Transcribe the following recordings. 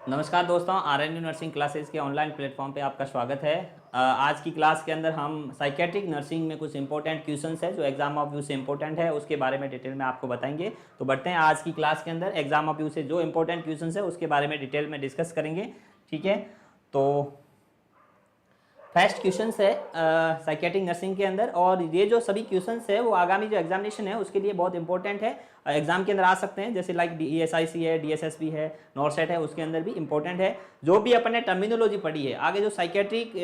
नमस्कार दोस्तों, RNU nursing classes के ऑनलाइन प्लेटफॉर्म पे आपका स्वागत है। आज की क्लास के अंदर हम साइकेट्रिक नर्सिंग में कुछ इंपॉर्टेंट क्वेश्चंस है जो एग्जाम ऑफ व्यू से इंपॉर्टेंट है, उसके बारे में डिटेल में आपको बताएंगे। तो बढ़ते हैं आज की क्लास के अंदर। एग्जाम ऑफ व्यू से जो इंपॉर्टेंट क्वेश्चंस है उसके बारे में डिटेल में डिस्कस करेंगे। ठीक है, तो फर्स्ट क्वेश्चंस है साइकेट्रिक नर्सिंग के अंदर, और ये जो सभी क्वेश्चंस है वो आगामी जो एग्जामिनेशन है उसके लिए बहुत इंपॉर्टेंट है। एग्जाम के अंदर आ सकते हैं, जैसे लाइक DSIC है, DSSB है, नॉरसेट है, उसके अंदर भी इंपॉर्टेंट है। जो भी अपन ने टर्मिनोलॉजी पढ़ी है, आगे जो साइकेट्रिक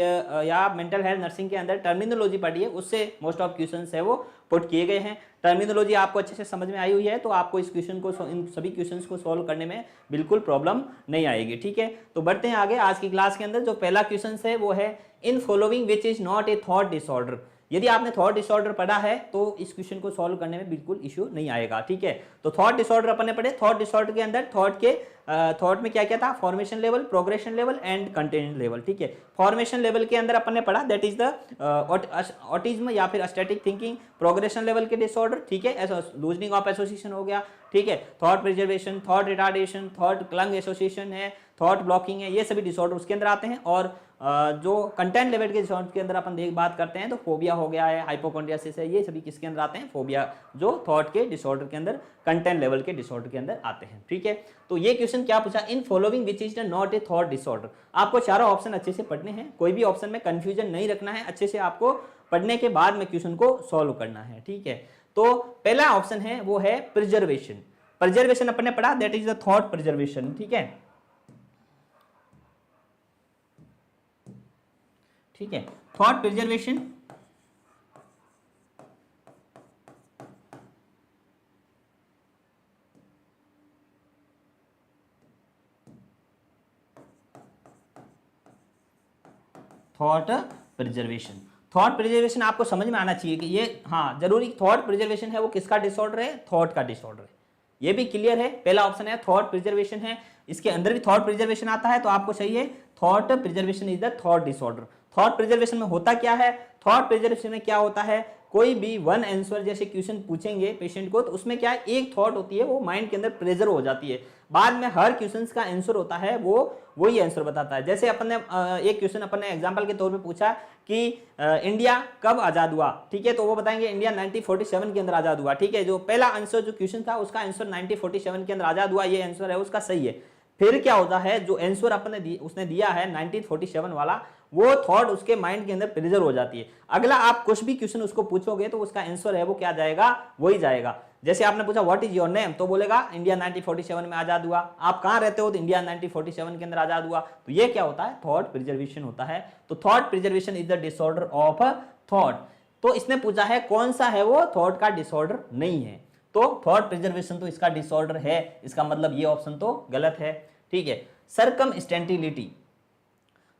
या मेंटल हेल्थ नर्सिंग के अंदर टर्मिनोलॉजी पढ़ी है उससे मोस्ट ऑफ क्वेश्चंस है वो पुट किए गए हैं। टर्मिनोलॉजी आपको अच्छे से समझ में आई हुई है तो आपको इस क्वेश्चन को, इन सभी क्वेश्चंस को सॉल्व करने में बिल्कुल प्रॉब्लम नहीं आएगी। ठीक है, तो बढ़ते हैं आगे। आज की क्लास के अंदर जो पहला क्वेश्चन है वो है in following which is not a thought disorder. यदि आपने थॉट डिसऑर्डर पढ़ा है तो इस क्वेश्चन को सॉल्व करने में बिल्कुल इश्यू नहीं आएगा। ठीक है, तो थॉट डिसऑर्डर अपन ने पढ़े। थॉट डिसऑर्डर के अंदर थॉट में क्या क्या था? Formation level, progression level and content level. ठीक है, फॉर्मेशन लेवल के अंदर अपन ने पढ़ा दैट इज द ऑटिज्म या फिर स्टैटिक थिंकिंग। प्रोग्रेशन लेवल के डिसऑर्डर, ठीक है, लूजनिंग ऑफ एसोसिएशन हो गया। ठीक है, thought preservation, thought retardation, thought clang association है, थॉट ब्लॉकिंग है, ये सभी डिसऑर्डर उसके अंदर आते हैं। और जो कंटेंट लेवल के डिसऑर्डर के अंदर अपन बात करते हैं तो फोबिया हो गया है, हाइपोकॉन्ड्रियासिस है, ये सभी किसके अंदर आते हैं? फोबिया, जो थॉट के डिसऑर्डर के अंदर, कंटेंट लेवल के डिसऑर्डर के अंदर आते हैं। ठीक है, तो ये क्वेश्चन क्या पूछा? In following which is not a thought disorder. आपको चारों ऑप्शन अच्छे से पढ़ने हैं, कोई भी ऑप्शन में कंफ्यूजन नहीं रखना है, अच्छे से आपको पढ़ने के बाद में क्वेश्चन को सॉल्व करना है। ठीक है, तो पहला ऑप्शन है वो है प्रिजर्वेशन। प्रिजर्वेशन अपन ने पढ़ा that is the thought preservation. ठीक है, ठीक है, thought preservation thought preservation. Thought preservation आपको समझ में आना चाहिए कि ये, हाँ जरूरी, थॉट प्रिजर्वेशन है वो किसका डिसऑर्डर है? थॉट का डिसऑर्डर है। ये भी क्लियर है, पहला ऑप्शन है थॉट प्रिजर्वेशन है, इसके अंदर भी थॉट प्रिजर्वेशन आता है तो आपको चाहिए thought preservation is the thought disorder. Thought preservation में होता क्या है? थॉट प्रिजर्वेशन में क्या होता है? कोई भी वन आंसर जैसे क्वेश्चन पूछेंगे पेशेंट को तो उसमें क्या है, एक थॉट होती है वो माइंड के अंदर प्रेजर हो जाती है, बाद में हर क्वेश्चन का आंसर होता है वो वही आंसर बताता है। जैसे अपन ने एक क्वेश्चन अपन ने एग्जांपल के तौर पे पूछा कि इंडिया कब आजाद हुआ, ठीक है, तो वो बताएंगे इंडिया 1947 के अंदर आजाद हुआ। ठीक है, जो पहला आंसर जो क्वेश्चन था उसका आंसर 1947 के अंदर आजाद हुआ, ये आंसर है उसका सही है। फिर क्या होता है, जो आंसर अपने उसने दिया है 1947 वाला, वो थॉट उसके माइंड के अंदर प्रिजर्व हो जाती है। अगला आप कुछ भी क्वेश्चन उसको पूछोगे तो उसका आंसर है वो क्या जाएगा? वही जाएगा। जैसे आपने पूछा व्हाट इज योर नेम, तो बोलेगा इंडिया 1947 में आजाद हुआ। आप कहां रहते हो? तो इंडिया 1947 के अंदर आजाद हुआ। तो ये क्या होता है? थॉट प्रिजर्वेशन होता है। तो thought preservation is the disorder of thought. तो इसने पूछा है कौन सा है वो थॉट का डिसऑर्डर नहीं है, तो थॉट प्रिजर्वेशन तो इसका डिसऑर्डर है, इसका मतलब ये ऑप्शन तो गलत है। ठीक है, सर्कमस्टेंटिलिटी,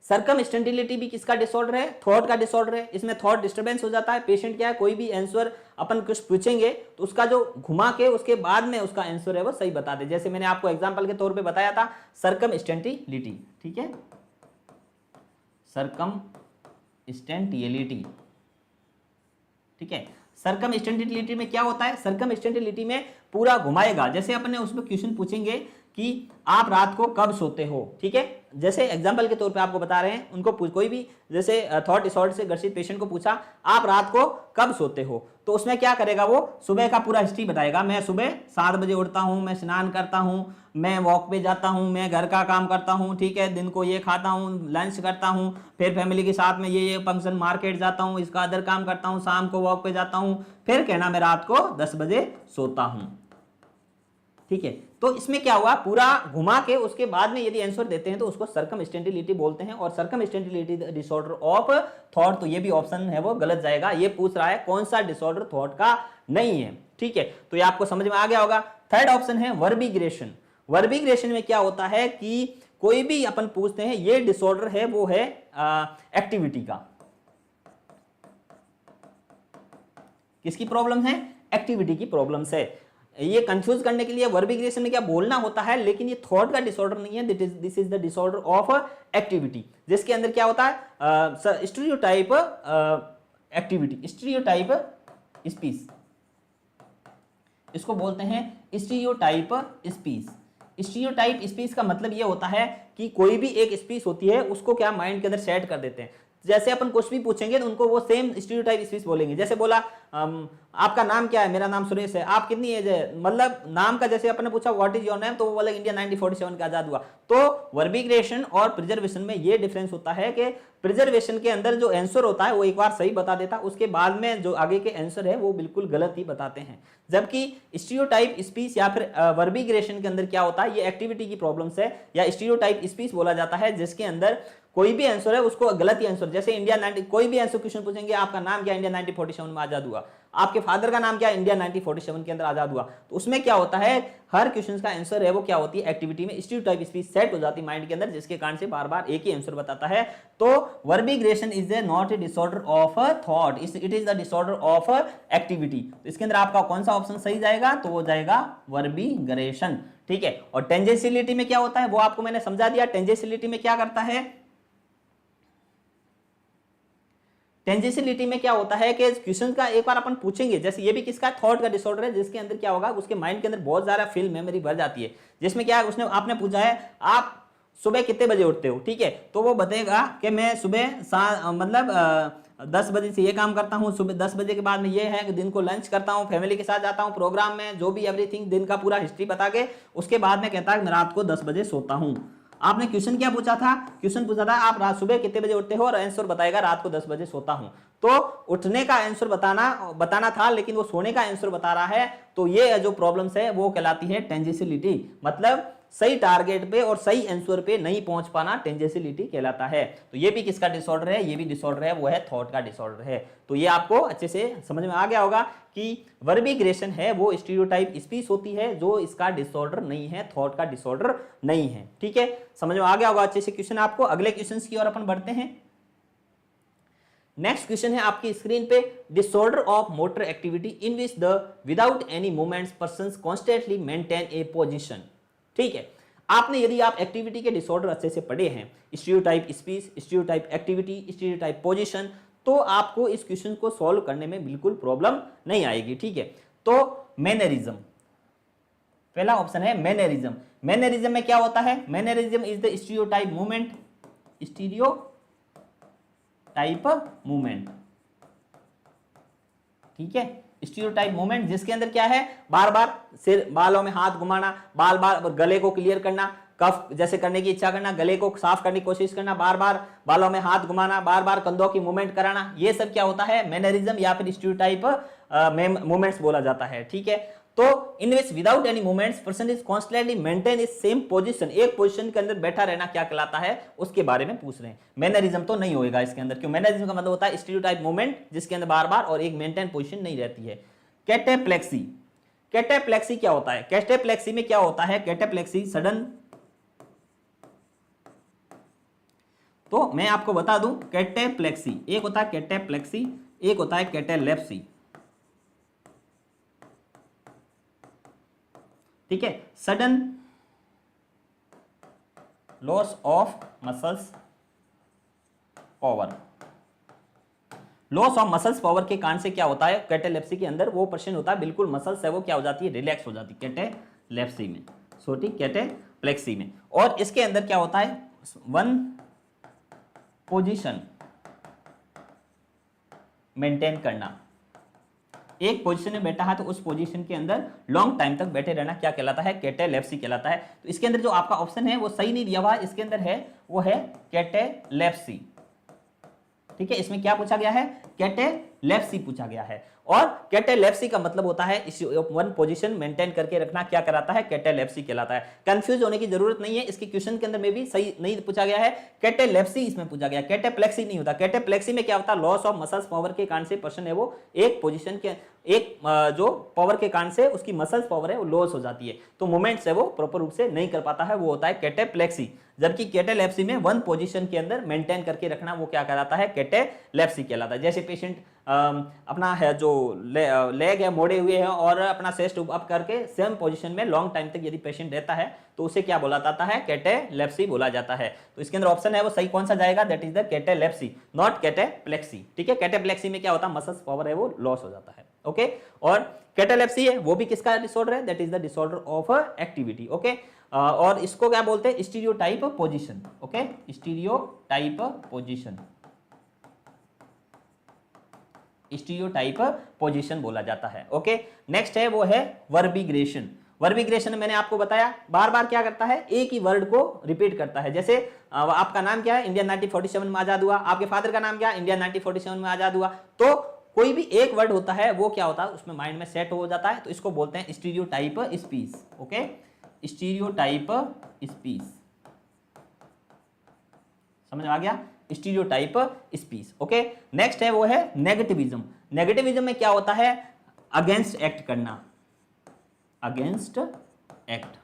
सर्कमस्टेंटिलिटी भी किसका डिसऑर्डर है? थॉट का डिसऑर्डर है। इसमें थॉट डिस्टर्बेंस हो जाता है। पेशेंट क्या है, कोई भी आंसर अपन कुछ पूछेंगे तो उसका जो घुमा के उसके बाद में उसका आंसर है वो सही बता दे। जैसे मैंने आपको एग्जांपल के तौर पे बताया था सर्कमस्टेंटिलिटी। ठीक है, सर्कमस्टेंटिलिटी, ठीक है, सर्कमस्टेंटिलिटी में क्या होता है? सर्कमस्टेंटिलिटी में पूरा घुमाएगा। जैसे अपन ने उसमें क्वेश्चन पूछेंगे कि आप रात को कब सोते हो, ठीक है, जैसे एग्जांपल के तौर पे आपको बता रहे हैं, उनको कोई भी जैसे थॉट डिसऑर्डर से ग्रसित पेशेंट को पूछा आप रात को कब सोते हो, तो उसमें क्या करेगा, वो सुबह का पूरा हिस्ट्री बताएगा। मैं सुबह 7 बजे उठता हूं, मैं स्नान करता हूं, मैं वॉक पे जाता हूं, मैं घर का काम करता हूं, ठीक है, दिन को ये खाता हूं, लंच करता हूं, फिर फैमिली के साथ में ये फंक्शन, मार्केट जाता हूं, इसका अदर काम करता हूं, शाम को वॉक पे जाता हूं, फिर कहना मैं रात को 10 बजे सोता हूं। ठीक है, तो इसमें क्या हुआ, पूरा घुमा के उसके बाद में यदि आंसर देते हैं तो उसको सर्कमस्टेंटिलिटी बोलते हैं। और सर्कमस्टेंटिलिटी डिसऑर्डर ऑफ थॉट, तो ये भी ऑप्शन है वो गलत जाएगा। ये पूछ रहा है कौन सा डिसऑर्डर थॉट का नहीं है। ठीक है, तो ये आपको समझ में आ गया होगा। थर्ड ऑप्शन है वर्बिग्रेशन। वर्बिग्रेशन में क्या होता है कि कोई भी अपन पूछते हैं ये डिसऑर्डर है वो है एक्टिविटी का। किसकी प्रॉब्लम है? एक्टिविटी की प्रॉब्लम है। ये कंफ्यूज करने के लिए वर्बिग्रेशन में क्या बोलना होता है, लेकिन ये थॉट का डिसऑर्डर नहीं है, this is the disorder of activity, जिसके अंदर क्या होता है स्टीरियोटाइप एक्टिविटी, स्टीरियोटाइप स्पीच, इसको बोलते हैं स्टीरियोटाइप स्पीच। स्टीरियोटाइप स्पीच का मतलब ये होता है कि कोई भी एक स्पीच होती है उसको क्या माइंड के अंदर सेट कर देते हैं। जैसे अपन कुछ भी पूछेंगे तो उनको वो सेम स्टीरियोटाइप स्पीच बोलेंगे। जैसे बोला आपका नाम क्या है, मेरा नाम सुरेश है, आप कितनी एज है, मतलब नाम का जैसे अपन ने पूछा व्हाट इज योर नेम, तो वो बोला इंडिया 1947 का आजाद हुआ। तो वर्बिग्रेशन और प्रिजर्वेशन में ये डिफरेंस होता है कि प्रिजर्वेशन के अंदर जो आंसर होता है वो एक बार सही बता देता, उसके बाद में जो आगे के आंसर है वो बिल्कुल गलत ही बताते हैं। जबकि स्टीरियोटाइप स्पीच या फिर वर्बिग्रेशन के अंदर क्या होता है, ये एक्टिविटी की प्रॉब्लम्स है या स्टीरियोटाइप स्पीच बोला जाता है, जिसके अंदर कोई भी आंसर है उसको गलत ही आंसर, जैसे इंडिया 90 कोई भी आंसर क्वेश्चन पूछेंगे आपका नाम क्या, इंडिया 1947 में आजाद हुआ, आपके फादर का नाम क्या, इंडिया 1947 के अंदर आजाद हुआ। तो उसमें क्या होता है, हर क्वेश्चन का आंसर है वो क्या होती है, एक्टिविटी में स्टीरियोटाइप स्पीच सेट हो जाती है माइंड के अंदर, जिसके कारण से बार बार एक ही आंसर बताता है। तो verbigeration is a not a disorder of thought, it is the disorder of activity. तो इसके अंदर आपका कौन सा ऑप्शन सही जाएगा, तो वो जाएगा वर्बिग्रेशन। ठीक है। और टेंजेंशियलिटी में क्या होता है वो आपको मैंने समझा दिया। टेंजेंशियलिटी में क्या करता है, टेंजेंशियलिटी में क्या होता है कि क्वेश्चन का एक बार अपन पूछेंगे, जैसे ये भी किसका थॉट का डिसऑर्डर है, जिसके अंदर क्या होगा, उसके माइंड के अंदर बहुत ज्यादा फील मेमोरी भर जाती है, जिसमें क्या है, उसने आपने पूछा है आप सुबह कितने बजे उठते हो, ठीक है, तो वो बताएगा कि मैं सुबह मतलब 10 बजे से ये काम करता हूँ, सुबह 10 बजे के बाद में ये है कि दिन को लंच करता हूँ, फैमिली के साथ जाता हूँ प्रोग्राम में, जो भी एवरीथिंग दिन का पूरा हिस्ट्री बता के उसके बाद में कहता है मैं रात को 10 बजे सोता हूँ। आपने क्वेश्चन क्या पूछा था, क्वेश्चन पूछा था आप रात सुबह कितने बजे उठते हो, और आंसर बताएगा रात को 10 बजे सोता हूं। तो उठने का आंसर बताना था, लेकिन वो सोने का आंसर बता रहा है। तो ये जो प्रॉब्लम्स है वो कहलाती है टेंजेंशियलिटी, मतलब सही टारगेट पे और सही आंसर पे नहीं पहुंच पाना टेंजेंशियलिटी कहलाता है। तो ये भी किसका डिसऑर्डर है, ये भी डिसऑर्डर है, वो है थॉट का डिसऑर्डर है। तो ये आपको अच्छे से समझ में आ गया होगा कि वर्बिग्रेशन है वो स्टीरियोटाइप स्पीच होती है, जो इसका डिसऑर्डर नहीं है, थॉट का डिसऑर्डर नहीं है। ठीक है, समझ में आ गया होगा अच्छे से क्वेश्चन आपको। अगले क्वेश्चन की ओर अपन बढ़ते हैं। नेक्स्ट क्वेश्चन है आपकी स्क्रीन पे, disorder of motor activity in which the without any movements persons constantly maintain A position. ठीक है, आपने यदि आप एक्टिविटी के डिसऑर्डर अच्छे से पढ़े हैं, stereotype speech, stereotype activity, stereotype position, तो आपको इस क्वेश्चन को सॉल्व करने में बिल्कुल प्रॉब्लम नहीं आएगी। ठीक है, तो मैनरिज्म, पहला ऑप्शन है मैनरिज्म। मैनरिज्म में क्या होता है, mannerism is the stereotype movement, stereotype movement. ठीक है, स्टीरियोटाइप मूवमेंट जिसके अंदर क्या है, बार बार सिर बालों में हाथ घुमाना, बार बार गले को क्लियर करना, कफ जैसे करने की इच्छा करना, गले को साफ करने की कोशिश करना, बार बार बालों में हाथ घुमाना, बार बार कंधों की मूवमेंट कराना, ये सब क्या होता है, मैनरिज्म या फिर स्टीरियोटाइप मूवमेंट्स बोला जाता है। ठीक है, तो in which without any movements person is constantly maintain is same position, एक पोजीशन के अंदर बैठा रहना क्या कहलाता है, उसके बारे में पूछ रहे हैं। मैनरिज्म तो नहीं होएगा इसके अंदर, क्यों, मैनरिज्म का मतलब होता है स्टीरियोटाइप मूवमेंट जिसके अंदर बार बार और एक मेंटेन पोजीशन नहीं रहती है। कैटेप्लेक्सी, कैटेप्लेक्सी क्या होता है, कैटेप्लेक्सी में क्या होता है, कैटेप्लेक्सी सडन, तो मैं आपको बता दूं कैटेप्लेक्सी, एक होता है कैटेप्लेक्सी, एक होता है कैटेलेप्सी। ठीक है, sudden loss of muscles power, loss of muscles power के कारण से क्या होता है, कैटेलेप्सी के अंदर वो पर्सन होता है बिल्कुल मसल्स है वो क्या हो जाती है, रिलैक्स हो जाती है कैटेलेप्सी में, सॉरी कैटेप्लेक्सी में। और इसके अंदर क्या होता है, वन पोजीशन मेंटेन करना, एक पोजीशन में बैठा है तो उस पोजीशन के अंदर लॉन्ग टाइम तक बैठे रहना क्या कहलाता है, कैटेलेप्सी कहलाता है। तो इसके अंदर जो आपका ऑप्शन है वो सही नहीं दिया हुआ, इसके अंदर है वो है कैटेलेप्सी। ठीक है, इसमें क्या पूछा गया है, कैटेलेप्सी पूछा गया है, और कैटेलेप्सी का मतलब होता है वन पोजीशन मेंटेन करके रखना क्या कहलाता है, कैटेलेप्सी कहलाता है। कंफ्यूज होने की जरूरत नहीं है, इसके क्वेश्चन के अंदर में भी सही नहीं पूछा गया है, कैटेलेप्सी इसमें पूछा गया, कैटेप्लेक्सी नहीं होता। कैटेप्लेक्सी में क्या होता है, लॉस ऑफ मसल्स पावर के कारण से पर्सन है वो एक पोजीशन के एक जो पावर के कारण से उसकी मसल्स पावर है वो लॉस हो जाती है, तो मूवमेंट्स है वो प्रॉपर रूप से नहीं कर पाता है, वो होता है कैटेप्लेक्सी। जबकि कैटेलेप्सी में वन पोजीशन के अंदर मेंटेन करके रखना वो क्या कहलाता है, कैटेलेप्सी कहलाता है। जैसे पेशेंट अपना है जो लेग है मोड़े हुए हैं और अपना चेस्ट अप करके सेम पोजीशन में लॉन्ग टाइम तक यदि पेशेंट रहता है तो उसे क्या बोला जाता है, कैटेलेप्सी बोला जाता है। तो इसके अंदर ऑप्शन है वो सही कौन सा जाएगा, दैट इज द कैटेलेप्सी, नॉट कैटेप्लेक्सी। ठीक है, कैटेप्लेक्सी में क्या होता है, मसल्स पावर है वो लॉस हो जाता है। ओके। और कैटालेप्सी है वो भी किसका डिसऑर्डर है, that is the disorder of activity. Okay, और इसको क्या बोलते हैं, stereotype position. Okay, stereotype position, stereotype position बोला जाता है। ओके, नेक्स्ट है वो है वर्बिग्रेशन। वर्बिग्रेशन मैंने आपको बताया बार बार क्या करता है, एक ही वर्ड को रिपीट करता है। जैसे आपका नाम क्या है, इंडिया 1947 में आजाद हुआ, आपके फादर का नाम क्या है, इंडिया 1947 में आजाद हुआ। तो कोई भी एक वर्ड होता है वो क्या होता है, उसमें माइंड में सेट हो जाता है, तो इसको बोलते हैं stereotype speech. Okay, stereotype speech, समझ आ गया, स्टीरियोटाइप स्पीच। ओके, नेक्स्ट है वो है नेगेटिविज्म। नेगेटिविज्म में क्या होता है, अगेंस्ट एक्ट करना, अगेंस्ट एक्ट।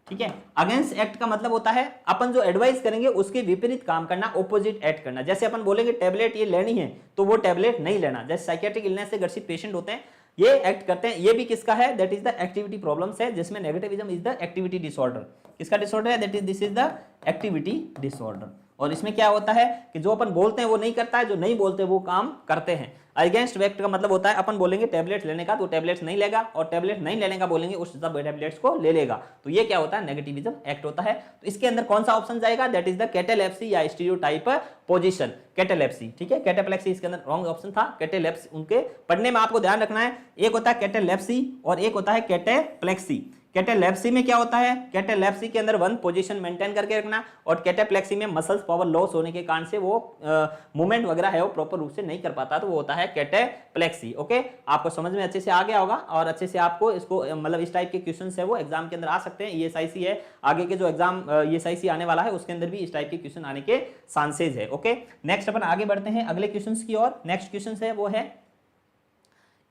ठीक है, अगेंस्ट एक्ट का मतलब होता है अपन जो एडवाइस करेंगे उसके विपरीत काम करना, ऑपोजिट एक्ट करना। जैसे अपन बोलेंगे टेबलेट ये लेनी है तो वो टेबलेट नहीं लेना। जैसे साइकियाट्रिक इलनेस से ग्रसित पेशेंट होते हैं, ये एक्ट करते हैं, ये भी किसका है, that is the activity problems है, जिसमें negativism is the activity disorder. किसका डिसऑर्डर है, that is this is the activity disorder. और इसमें क्या होता है कि जो अपन बोलते हैं वो नहीं करता है, जो नहीं बोलते वो काम करते हैं। अगेंस्ट एक्ट का मतलब होता है अपन बोलेंगे टैबलेट लेने का तो टैबलेट्स नहीं लेगा, और टैबलेट नहीं लेने का बोलेंगे उस सब टैबलेट्स को ले लेगा। तो ये क्या होता है, नेगेटिविज्म एक्ट होता है। तो इसके अंदर कौन सा ऑप्शन जाएगा, दैट इज द कैटालेप्सी या स्टीरियोटाइप पोजीशन, कैटालेप्सी। ठीक है, कैटाप्लेक्सी इसके अंदर रॉन्ग ऑप्शन था, कैटालेप्सी। उनके पढ़ने में आपको ध्यान रखना है, एक होता है कैटालेप्सी और एक होता है कैटाप्लेक्सी। कैटालेप्सी में क्या होता है, कैटालेप्सी के अंदर वन पोजीशन मेंटेन करके रखना, और कैटाप्लेक्सी में मसल्स पावर लॉस होने के कारण से वो मूवमेंट वगैरह है वो प्रॉपर रूप से नहीं कर पाता, तो वो होता है कैटाप्लेक्सी। ओके, आपको समझ में अच्छे से आ गया होगा, और अच्छे से आपको इसको मतलब इस टाइप के क्वेश्चंस है वो एग्जाम के अंदर आ सकते हैं। ईएसआईसी है, आगे के जो एग्जाम ईएसआईसी आने वाला है उसके अंदर भी इस टाइप के क्वेश्चन आने के चांसेज है। ओके, नेक्स्ट अपन आगे बढ़ते हैं अगले क्वेश्चन की ओर। नेक्स्ट क्वेश्चन है वो है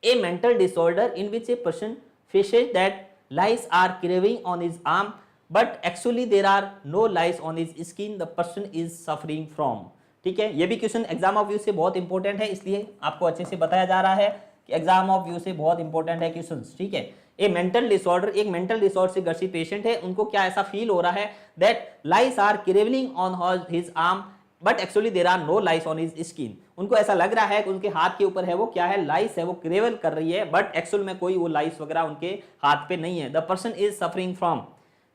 ए mental disorder in which a person faces that lice are craving on his arm but actually there are no lice on his skin, the person is suffering from। ठीक है, ये भी question exam of view से बहुत important है, इसलिए आपको अच्छे से बताया जा रहा है कि एग्जाम ऑफ व्यू से बहुत इंपॉर्टेंट है क्वेश्चन। ठीक है, ए मेंटल डिसऑर्डर, एक मेंटल डिसऑर्डर से ग्रसित पेशेंट है, उनको क्या ऐसा फील हो रहा है that lice are crawling on his arm but actually there are no lice on his skin. उनको ऐसा लग रहा है कि उनके हाथ के ऊपर है वो क्या है, लाइस है, वो क्रेवल कर रही है, बट एक्चुअल में कोई वो लाइस वगैरह उनके हाथ पे नहीं है। The person is suffering from,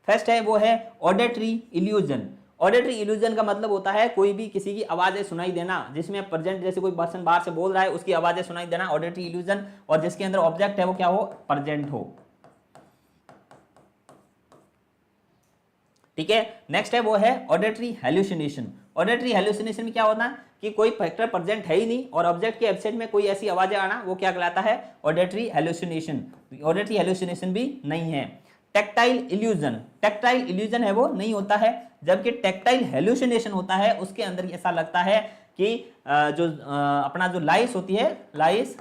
first है वो है ऑडिटरी इल्यूजन। ऑडिटरी इल्यूजन का मतलब होता है कोई भी किसी की आवाजें सुनाई देना, जिसमें प्रेजेंट, जैसे कोई पर्सन बाहर से बोल रहा है उसकी आवाजें सुनाई देना, ऑडिटरी इल्यूजन, और जिसके अंदर ऑब्जेक्ट है वो क्या हो, प्रेजेंट हो। ठीक है, नेक्स्ट है वो है ऑडिटरी हेल्यूसिनेशन। ऑडिटरी हेल्यूसिनेशन में क्या होता है कि कोई फैक्टर प्रेजेंट है ही नहीं और ऑब्जेक्ट के एब्सेंट में कोई ऐसी आवाजें आना, वो क्या कहलाता है, ऑडिटरी हेल्यूसिनेशन। ऑडिटरी हेल्यूसिनेशन भी नहीं है। टेक्टाइल इल्यूजन, टेक्टाइल इल्यूजन है वो नहीं होता है, जबकि टेक्टाइल हेल्यूसिनेशन होता है, उसके अंदर ऐसा लगता है कि जो अपना जो लाइस होती है, लाइस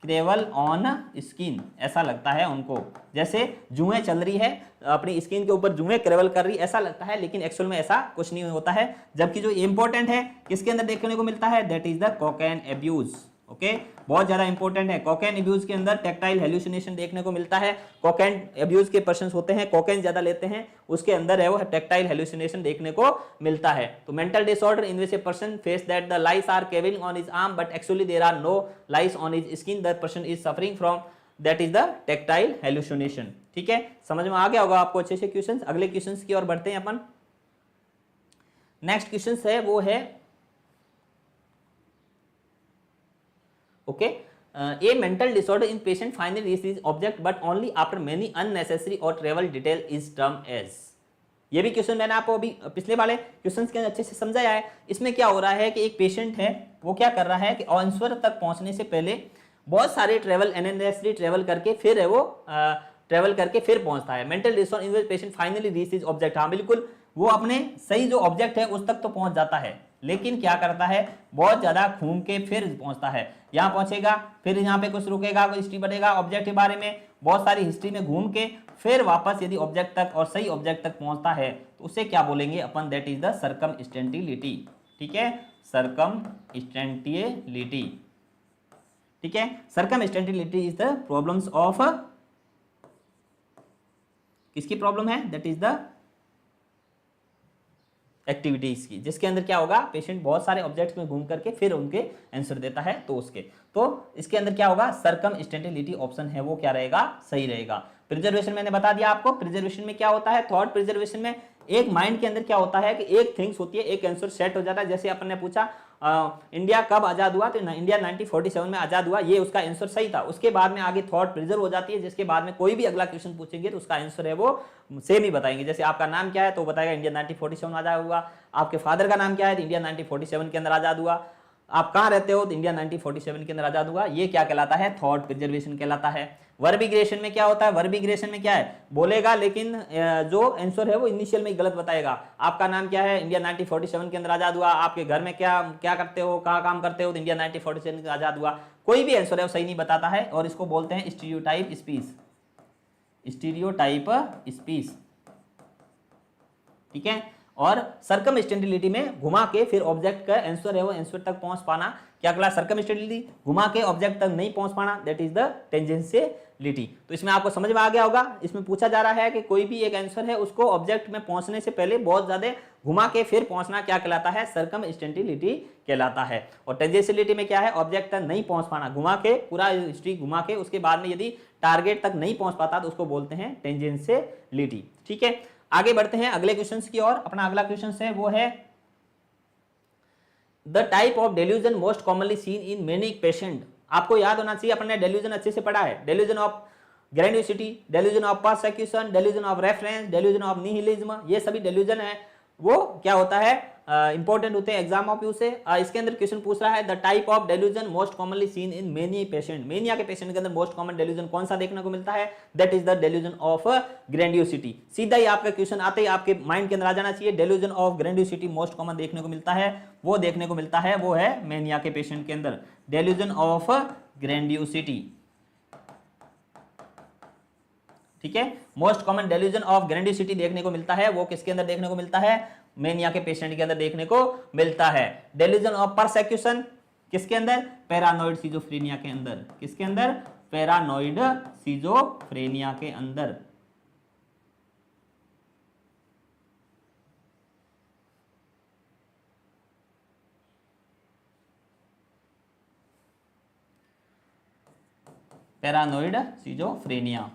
क्रेवल ऑन स्किन, ऐसा लगता है उनको, जैसे जुएं चल रही है अपनी स्किन के ऊपर, जुएं क्रेवल कर रही, ऐसा लगता है, लेकिन एक्चुअल में ऐसा कुछ नहीं होता है। जबकि जो इंपॉर्टेंट है किसके अंदर देखने को मिलता है, that is the cocaine abuse. Okay, बहुत ज्यादा इंपॉर्टेंट है। कोकेन एब्यूज के अंदर टेक्टाइल हेल्यूसिनेशन देखने को मिलता है। कोकेन एब्यूज के पर्सन होते हैं, कोकेन ज्यादा लेते हैं, उसके अंदर है वो टेक्टाइल हेल्यूसिनेशन देखने को मिलता है। तो mental disorder in which a person face that the lice are caving on his arm but actually there are no lice on his skin, the person is suffering from, that is the tactile hallucination. ठीक है, समझ में आ गया होगा आपको अच्छे से question. अगले क्वेश्चन की ओर बढ़ते हैं अपन। नेक्स्ट क्वेश्चन है वो है okay, a mental disorder in patient finally receives object but only after many unnecessary or trivial detail is termed as। ये भी क्वेश्चन मैंने आपको अभी पिछले वाले क्वेश्चन के अंदर अच्छे से समझाया है। इसमें क्या हो रहा है कि एक पेशेंट है वो क्या कर रहा है कि आंसर तक पहुंचने से पहले बहुत सारे ट्रेवल अननेसेसरी ट्रेवल करके फिर है वो ट्रेवल करके फिर पहुंचता है। Mental disorder in which patient finally reaches object, हाँ बिल्कुल, वो अपने सही जो ऑब्जेक्ट है उस तक तो पहुंच जाता है, लेकिन क्या करता है, बहुत ज्यादा घूम के फिर पहुंचता है। यहाँ पहुंचेगा, फिर यहाँ पे कुछ रुकेगा, कोई हिस्ट्री पढ़ेगा ऑब्जेक्ट के बारे में, बहुत सारी हिस्ट्री में घूम के फिर वापस यदि ऑब्जेक्ट तक और सही ऑब्जेक्ट तक पहुंचता है तो उसे क्या बोलेंगे अपन, दैट इज द सर्कमस्टेंटिलिटी। ठीक है, सर्कमस्टेंटिलिटी। ठीक है, सर्कमस्टेंटिलिटी इज द प्रॉब्लम्स ऑफ, किसकी प्रॉब्लम है, दैट इज द एक्टिविटीज की, जिसके अंदर क्या होगा, पेशेंट बहुत सारे ऑब्जेक्ट्स में घूम करके फिर उनके आंसर देता है, तो उसके, तो इसके अंदर क्या होगा, सर्कमस्टेंटिलिटी ऑप्शन है वो क्या रहेगा, सही रहेगा। प्रिजर्वेशन मैंने बता दिया आपको, प्रिजर्वेशन में क्या होता है, थॉट प्रिजर्वेशन में एक माइंड के अंदर क्या होता है कि एक थिंग्स होती है, एक आंसर सेट हो जाता है। जैसे अपन ने पूछा इंडिया कब आजाद हुआ, तो इंडिया 1947 में आजाद हुआ, ये उसका आंसर सही था। उसके बाद में आगे थॉट प्रिजर्व हो जाती है, जिसके बाद में कोई भी अगला क्वेश्चन पूछेंगे तो उसका आंसर है वो सेम ही बताएंगे। जैसे आपका नाम क्या है तो बताएगा इंडिया 1947 आजाद हुआ, आपके फादर का नाम क्या है तो इंडिया 1947 के अंदर आजाद हुआ, आप कहाँ रहते हो तो इंडिया 1947 के अंदर आजाद हुआ। ये क्या कहलाता है, थॉट प्रिजर्वेशन कहलाता है। वर्बिग्रेशन में क्या होता है, वर्बिग्रेशन में क्या है, बोलेगा लेकिन जो आंसर है वो इनिशियल में ही गलत बताएगा। आपका नाम क्या है, इंडिया 1947 के अंदर आजाद हुआ, आपके घर में क्या क्या करते हो, कहाँ काम करते हो तो इंडिया 1947 का आजाद हुआ। कोई भी आंसर है वो सही नहीं बताता है, और इसको बोलते हैं स्टीरियोटाइप स्पीच, स्टीरियोटाइप स्पीच, ठीक है। और सर्कमस्टेंटिलिटी में घुमा के फिर ऑब्जेक्ट का आंसर है वो आंसर तक पहुंच पाना, क्या कहला, सर्कमस्टेंटिलिटी, घुमा के ऑब्जेक्ट तक नहीं पहुंच पाना, दैट इज द टेंजेंशियलिटी। तो इसमें आपको समझ में आ गया होगा, इसमें पूछा जा रहा है कि कोई भी एक आंसर है उसको ऑब्जेक्ट में पहुंचने से पहले बहुत ज्यादा घुमा के फिर पहुंचना क्या कहलाता है, सर्कमस्टेंटिलिटी कहलाता है। और टेंजेंशियलिटी में क्या है, ऑब्जेक्ट तक नहीं पहुंच पाना, घुमा के पूरा हिस्ट्री घुमा के उसके बाद में यदि टारगेट तक नहीं पहुंच पाता तो उसको बोलते हैं टेंजेंशियलिटी, ठीक है। आगे बढ़ते हैं अगले क्वेश्चन की ओर। अपना अगला क्वेश्चन है वो है the type of delusion most commonly seen in many patient. आपको याद होना चाहिए, अपन ने डेल्यूजन अच्छे से पढ़ा है, delusion of grandiosity, delusion of persecution, delusion of reference, delusion of nihilism, ये सभी डेल्यूजन है वो क्या होता है, इंपॉर्टेंट होते हैं एग्जाम ऑफ यू से। इसके अंदर क्वेश्चन पूछ रहा है the type of delusion most commonly seen in many patient. Mania के पेशेंट के अंदर मोस्ट कॉमन डेल्यूजन कौन सा देखने को मिलता है, that is the delusion of grandiosity. सीधा ही आपका क्वेश्चन आते ही आपके माइंड के अंदर आ जाना चाहिए, डेल्यूजन ऑफ ग्रेंडियोसिटी मोस्ट कॉमन देखने को मिलता है, वो देखने को मिलता है वो है मेनिया के पेशेंट के अंदर, डेल्यूजन ऑफ ग्रेंडियोसिटी, ठीक है। मोस्ट कॉमन डेल्यूजन ऑफ ग्रेंडियोसिटी देखने को मिलता है, वो किसके अंदर देखने को मिलता है, मेनिया के पेशेंट के अंदर देखने को मिलता है। डेल्यूजन ऑफ परसेक्यूशन किसके अंदर, पैरानोइड सिजोफ्रेनिया के अंदर, किसके अंदर, पैरानोइड सिजोफ्रेनिया के अंदर। पैरानोइड सिजोफ्रेनिया,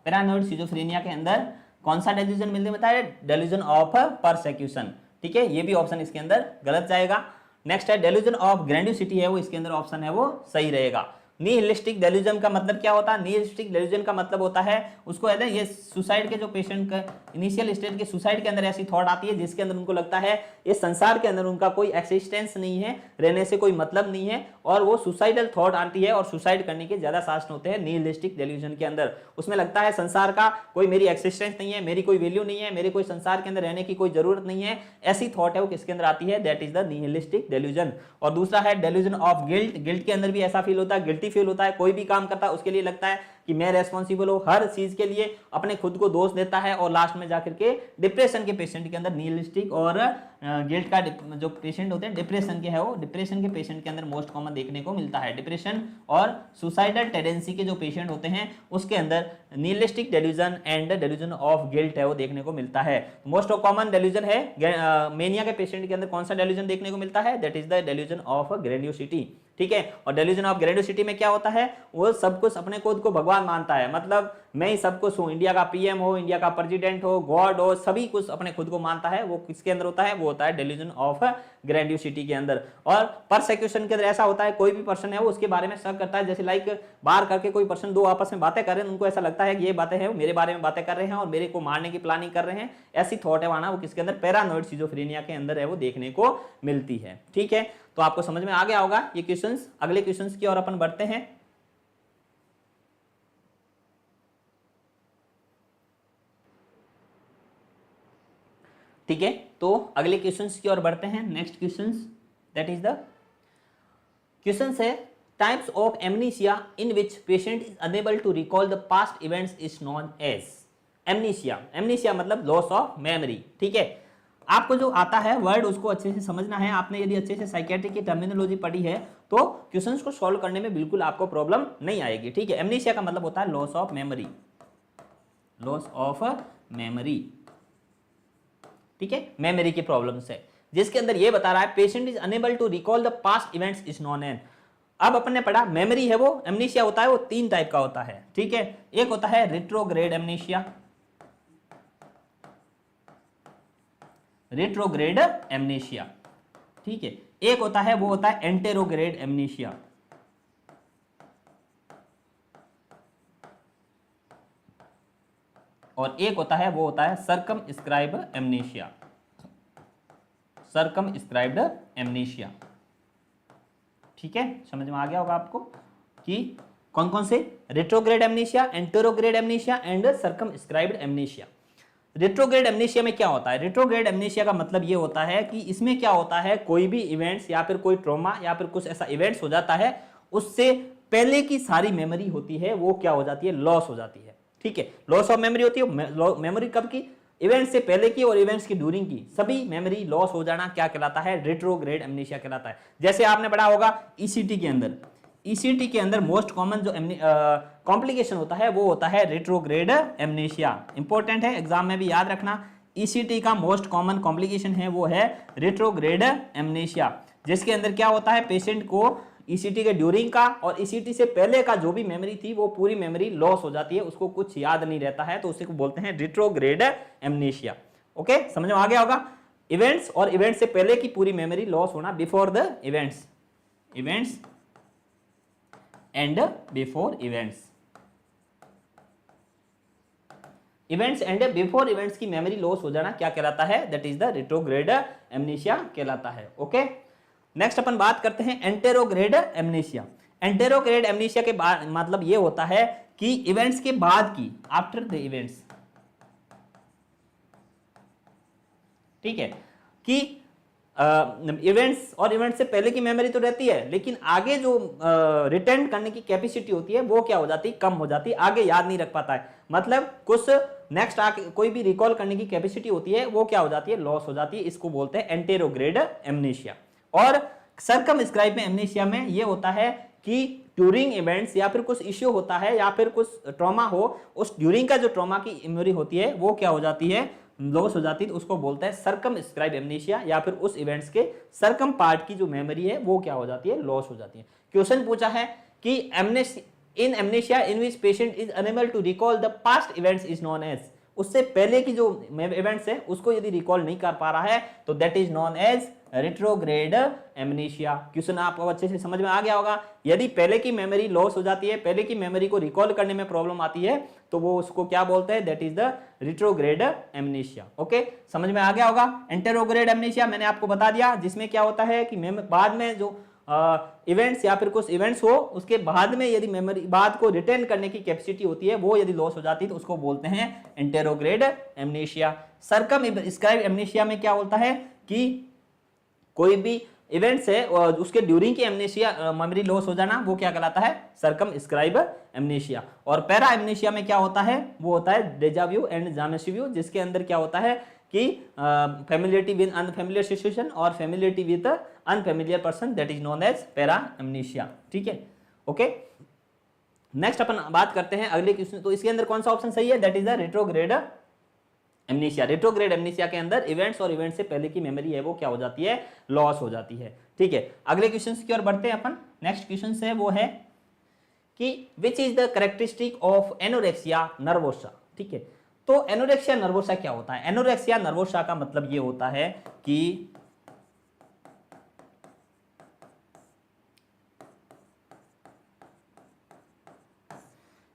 पैरानोइड सिजोफ्रेनिया के अंदर कौन सा डेल्यूजन मिलने में है, डेल्यूजन ऑफ परसेक्यूशन, ठीक है। ये भी ऑप्शन इसके अंदर गलत जाएगा। नेक्स्ट है डेल्यूजन ऑफ ग्रेंडियोसिटी है वो इसके अंदर ऑप्शन है वो सही रहेगा। निहिलिस्टिक डेल्यूजन का मतलब क्या होता है, निहिलिस्टिक डेल्यूजन का मतलब होता है उसको कहते हैं ये सुसाइड के जो पेशेंट का इनिशियल स्टेज के सुसाइड के अंदर ऐसी थॉट आती है जिसके अंदर उनको लगता है इस संसार के अंदर उनका कोई एक्सिस्टेंस नहीं है, रहने से कोई मतलब नहीं है, और वो सुसाइडल थॉट आती है और सुसाइड करने के ज्यादा चांस होते हैं निहिलिस्टिक डेल्यूजन के अंदर। उसमें लगता है संसार का कोई मेरी एक्सिस्टेंस नहीं है, मेरी कोई वैल्यू नहीं है, मेरे कोई संसार के अंदर रहने की कोई जरूरत नहीं है, ऐसी थॉट है वो किसके अंदर आती है, that is the nihilistic delusion. और दूसरा है डेल्यूजन ऑफ गिल्ट, गिल्ट के अंदर भी ऐसा फील होता है, गिल्टी फील होता है, कोई भी काम करता है उसके लिए लगता है कि मैं रेस्पॉन्सिबल हूं, हर चीज के लिए अपने खुद को दोष देता है, और लास्ट में जाकर के डिप्रेशन के पेशेंट के अंदर निहिलिस्टिक और गिल्ट का जो पेशेंट होते हैं डिप्रेशन के है वो डिप्रेशन के पेशेंट के अंदर मोस्ट कॉमन देखने को मिलता है। डिप्रेशन और सुसाइडल टेंडेंसी के जो पेशेंट होते हैं उसके अंदर nihilistic delusion and delusion of guilt है वो देखने को मिलता है। मोस्ट कॉमन डेल्यूजन है मेनिया के पेशेंट के अंदर कौन सा डेल्यूजन देखने को मिलता है, that is the delusion of grandiosity, ठीक है। और डेल्यूजन ऑफ ग्रेंडियोसिटी में क्या होता है, वो सब कुछ अपने खुद को भगवान मानता है, मतलब मैं ही सब कुछ हूं, इंडिया का पीएम हो, इंडिया का प्रेसिडेंट हो, गॉड हो, सभी कुछ अपने खुद को मानता है, वो किसके अंदर होता है, वो होता है डेल्यूजन ऑफ ग्रेंडियोसिटी के अंदर। और परसेक्यूशन के अंदर ऐसा होता है कोई भी पर्सन है वो उसके बारे में शक करता है, जैसे लाइक बाहर करके कोई पर्सन दो आपस में बातें कर रहे हैं, उनको ऐसा लगता है कि ये बातें हैं मेरे बारे में बातें कर रहे हैं और मेरे को मारने की प्लानिंग कर रहे हैं, ऐसी थॉट है वहां वो किसके अंदर, पैरानोइड सिजोफ्रेनिया के अंदर है वो देखने को मिलती है, ठीक है। तो आपको समझ में आ गया होगा ये क्वेश्चंस। अगले क्वेश्चंस की ओर अपन बढ़ते हैं। ठीक है, तो अगले क्वेश्चंस की ओर बढ़ते हैं। Next questions that is the question है types of amnesia in which patient is unable to recall the past events is known as amnesia. Amnesia मतलब लॉस ऑफ मेमोरी, ठीक है। आपको जो आता है वर्ड उसको अच्छे से समझना है। आपने यदि अच्छे से साइकियाट्रिक की टर्मिनोलॉजी पढ़ी है तो क्वेश्चंस को सॉल्व करने में बिल्कुल आपको प्रॉब्लम नहीं आएगी, ठीक है। एमनीसिया का मतलब होता है loss of memory, loss of memory, ठीक है, मेमोरी की प्रॉब्लम से, जिसके अंदर ये बता रहा है patient is unable to recall the past events is known as. अब अपन ने पढ़ा मेमोरी है वो, एमनीशिया होता है वो 3 टाइप का होता है, ठीक है। एक होता है रिट्रोग्रेड एमनीशिया, रिट्रोग्रेड एमनीशिया, ठीक है। एक होता है वो होता है एंटेरोग्रेड एमनीशिया, और एक होता है वो होता है सर्कमस्क्राइब एमनीशिया, सर्कमस्क्राइब्ड एमनीशिया, ठीक है। समझ में आ गया होगा आपको कि कौन कौन से, retrograde amnesia, anterograde amnesia and circumscribed amnesia. Retrograde amnesia में क्या होता है, रेट्रोग्रेड एमनीशिया का मतलब ये होता है कि इसमें क्या होता है, कोई भी इवेंट्स या फिर कोई ट्रॉमा या फिर कुछ ऐसा इवेंट्स हो जाता है, उससे पहले की सारी मेमोरी होती है वो क्या हो जाती है, लॉस हो जाती है, ठीक है। लॉस ऑफ मेमोरी होती है, मेमोरी कब की, इवेंट से पहले की और इवेंट्स की ड्यूरिंग की सभी मेमोरी लॉस हो जाना क्या कहलाता है, रेट्रोग्रेड एमनीशिया कहलाता है। जैसे आपने पढ़ा होगा ईसीटी के अंदर, ईसीटी के अंदर मोस्ट कॉमन जो कॉम्प्लिकेशन होता है वो होता है रेट्रोग्रेड एमनीशिया। इंपॉर्टेंट है, एग्जाम में भी याद रखना, ईसीटी का मोस्ट कॉमन कॉम्प्लिकेशन है वो है रेट्रोग्रेड एमनीशिया, जिसके अंदर क्या होता है, पेशेंट को ईसीटी के ड्यूरिंग का और ईसीटी से पहले का जो भी मेमोरी थी वो पूरी मेमोरी लॉस हो जाती है, उसको कुछ याद नहीं रहता है, तो उसे को बोलते हैं रेट्रोग्रेड एमनीशिया। ओके, समझ में आ गया होगा। इवेंट्स और इवेंट से पहले की पूरी मेमोरी लॉस होना, before the events, events and before events, events and before events की मेमोरी लॉस हो जाना क्या कहलाता है, that is the retrograde amnesia कहलाता है। ओके, नेक्स्ट अपन बात करते हैं एंटेरोग्रेड एमनीशिया। एंटेरोग्रेड एमनीशिया के बाद मतलब ये होता है कि इवेंट्स के बाद की, आफ्टर द इवेंट्स, ठीक है, कि इवेंट्स और इवेंट से पहले की मेमोरी तो रहती है, लेकिन आगे जो रिटेन करने की कैपेसिटी होती है वो क्या हो जाती है, कम हो जाती है, आगे याद नहीं रख पाता है, मतलब कुछ नेक्स्ट आके कोई भी रिकॉल करने की कैपेसिटी होती है वो क्या हो जाती है, लॉस हो जाती है, इसको बोलते हैं एंटेरोग्रेड एमनीशिया। और सर्कमस्क्राइब एमनीशिया में ये होता है कि ड्यूरिंग इवेंट्स या फिर कुछ इश्यू होता है या फिर कुछ ट्रॉमा हो, उस ड्यूरिंग का जो ट्रॉमा की मेमोरी होती है वो क्या हो जाती है, लॉस हो जाती है, तो उसको बोलते हैं सर्कमस्क्राइब एमनीशिया, या फिर उस इवेंट्स के सर्कम पार्ट की जो मेमोरी है वो क्या हो जाती है, लॉस हो जाती है। क्वेश्चन पूछा है कि in amnesia in which patient is unable to recall the past events is known as, उससे पहले की जो इवेंट्स है उसको यदि रिकॉल नहीं कर पा रहा है तो that is known as retrograde amnesia. Question आपको अच्छे से समझ में आ गया होगा। यदि पहले की मेमोरी लॉस हो जाती है, पहले की मेमोरी को रिकॉल करने में प्रॉब्लम आती है, तो वो उसको क्या बोलते हैं, that is the retrograde amnesia. Okay, समझ में आ गया होगा। एंटेरोग्रेड एमनीशिया मैंने आपको बता दिया, जिसमें क्या होता है कि बाद में जो इवेंट्स या फिर कुछ इवेंट्स हो उसके बाद में यदि मेमोरी बाद को रिटेन करने की कैपेसिटी होती है वो यदि लॉस हो जाती है तो उसको बोलते हैं एंटेरोग्रेड एमनीशिया। सर्कमस्क्राइब एमनीशिया में क्या होता है कि कोई भी इवेंट्स है और उसके ड्यूरिंग की एमनीशिया मेमोरी लॉस हो जाना वो क्या कहलाता है, सर्कमस्क्राइब एमनीशिया। और पैरा एमनीशिया में क्या होता है, वो होता है deja vu and jamais vu, जिसके अंदर क्या होता है कि फेमिलियरिटी विद अनफेमिलियर सिचुएशन और familiarity with unfamiliar person, that is known as para amnesia. ठीक है, ओके। नेक्स्ट अपन बात करते हैं अगले क्वेश्चन, तो इसके अंदर कौन सा ऑप्शन सही है, that is the retrograde amnesia. Retrograde amnesia के अंदर इवेंट्स और इवेंट से पहले की मेमोरी है वो क्या हो जाती है, लॉस हो जाती है। ठीक है, अगले क्वेश्चन की ओर बढ़ते हैं अपन। नेक्स्ट क्वेश्चन है वो है कि which is the characteristic of anorexia nervosa. ठीक है, तो एनोरेक्सिया नर्वोसा क्या होता है, एनोरेक्सिया नर्वोसा का मतलब ये होता है कि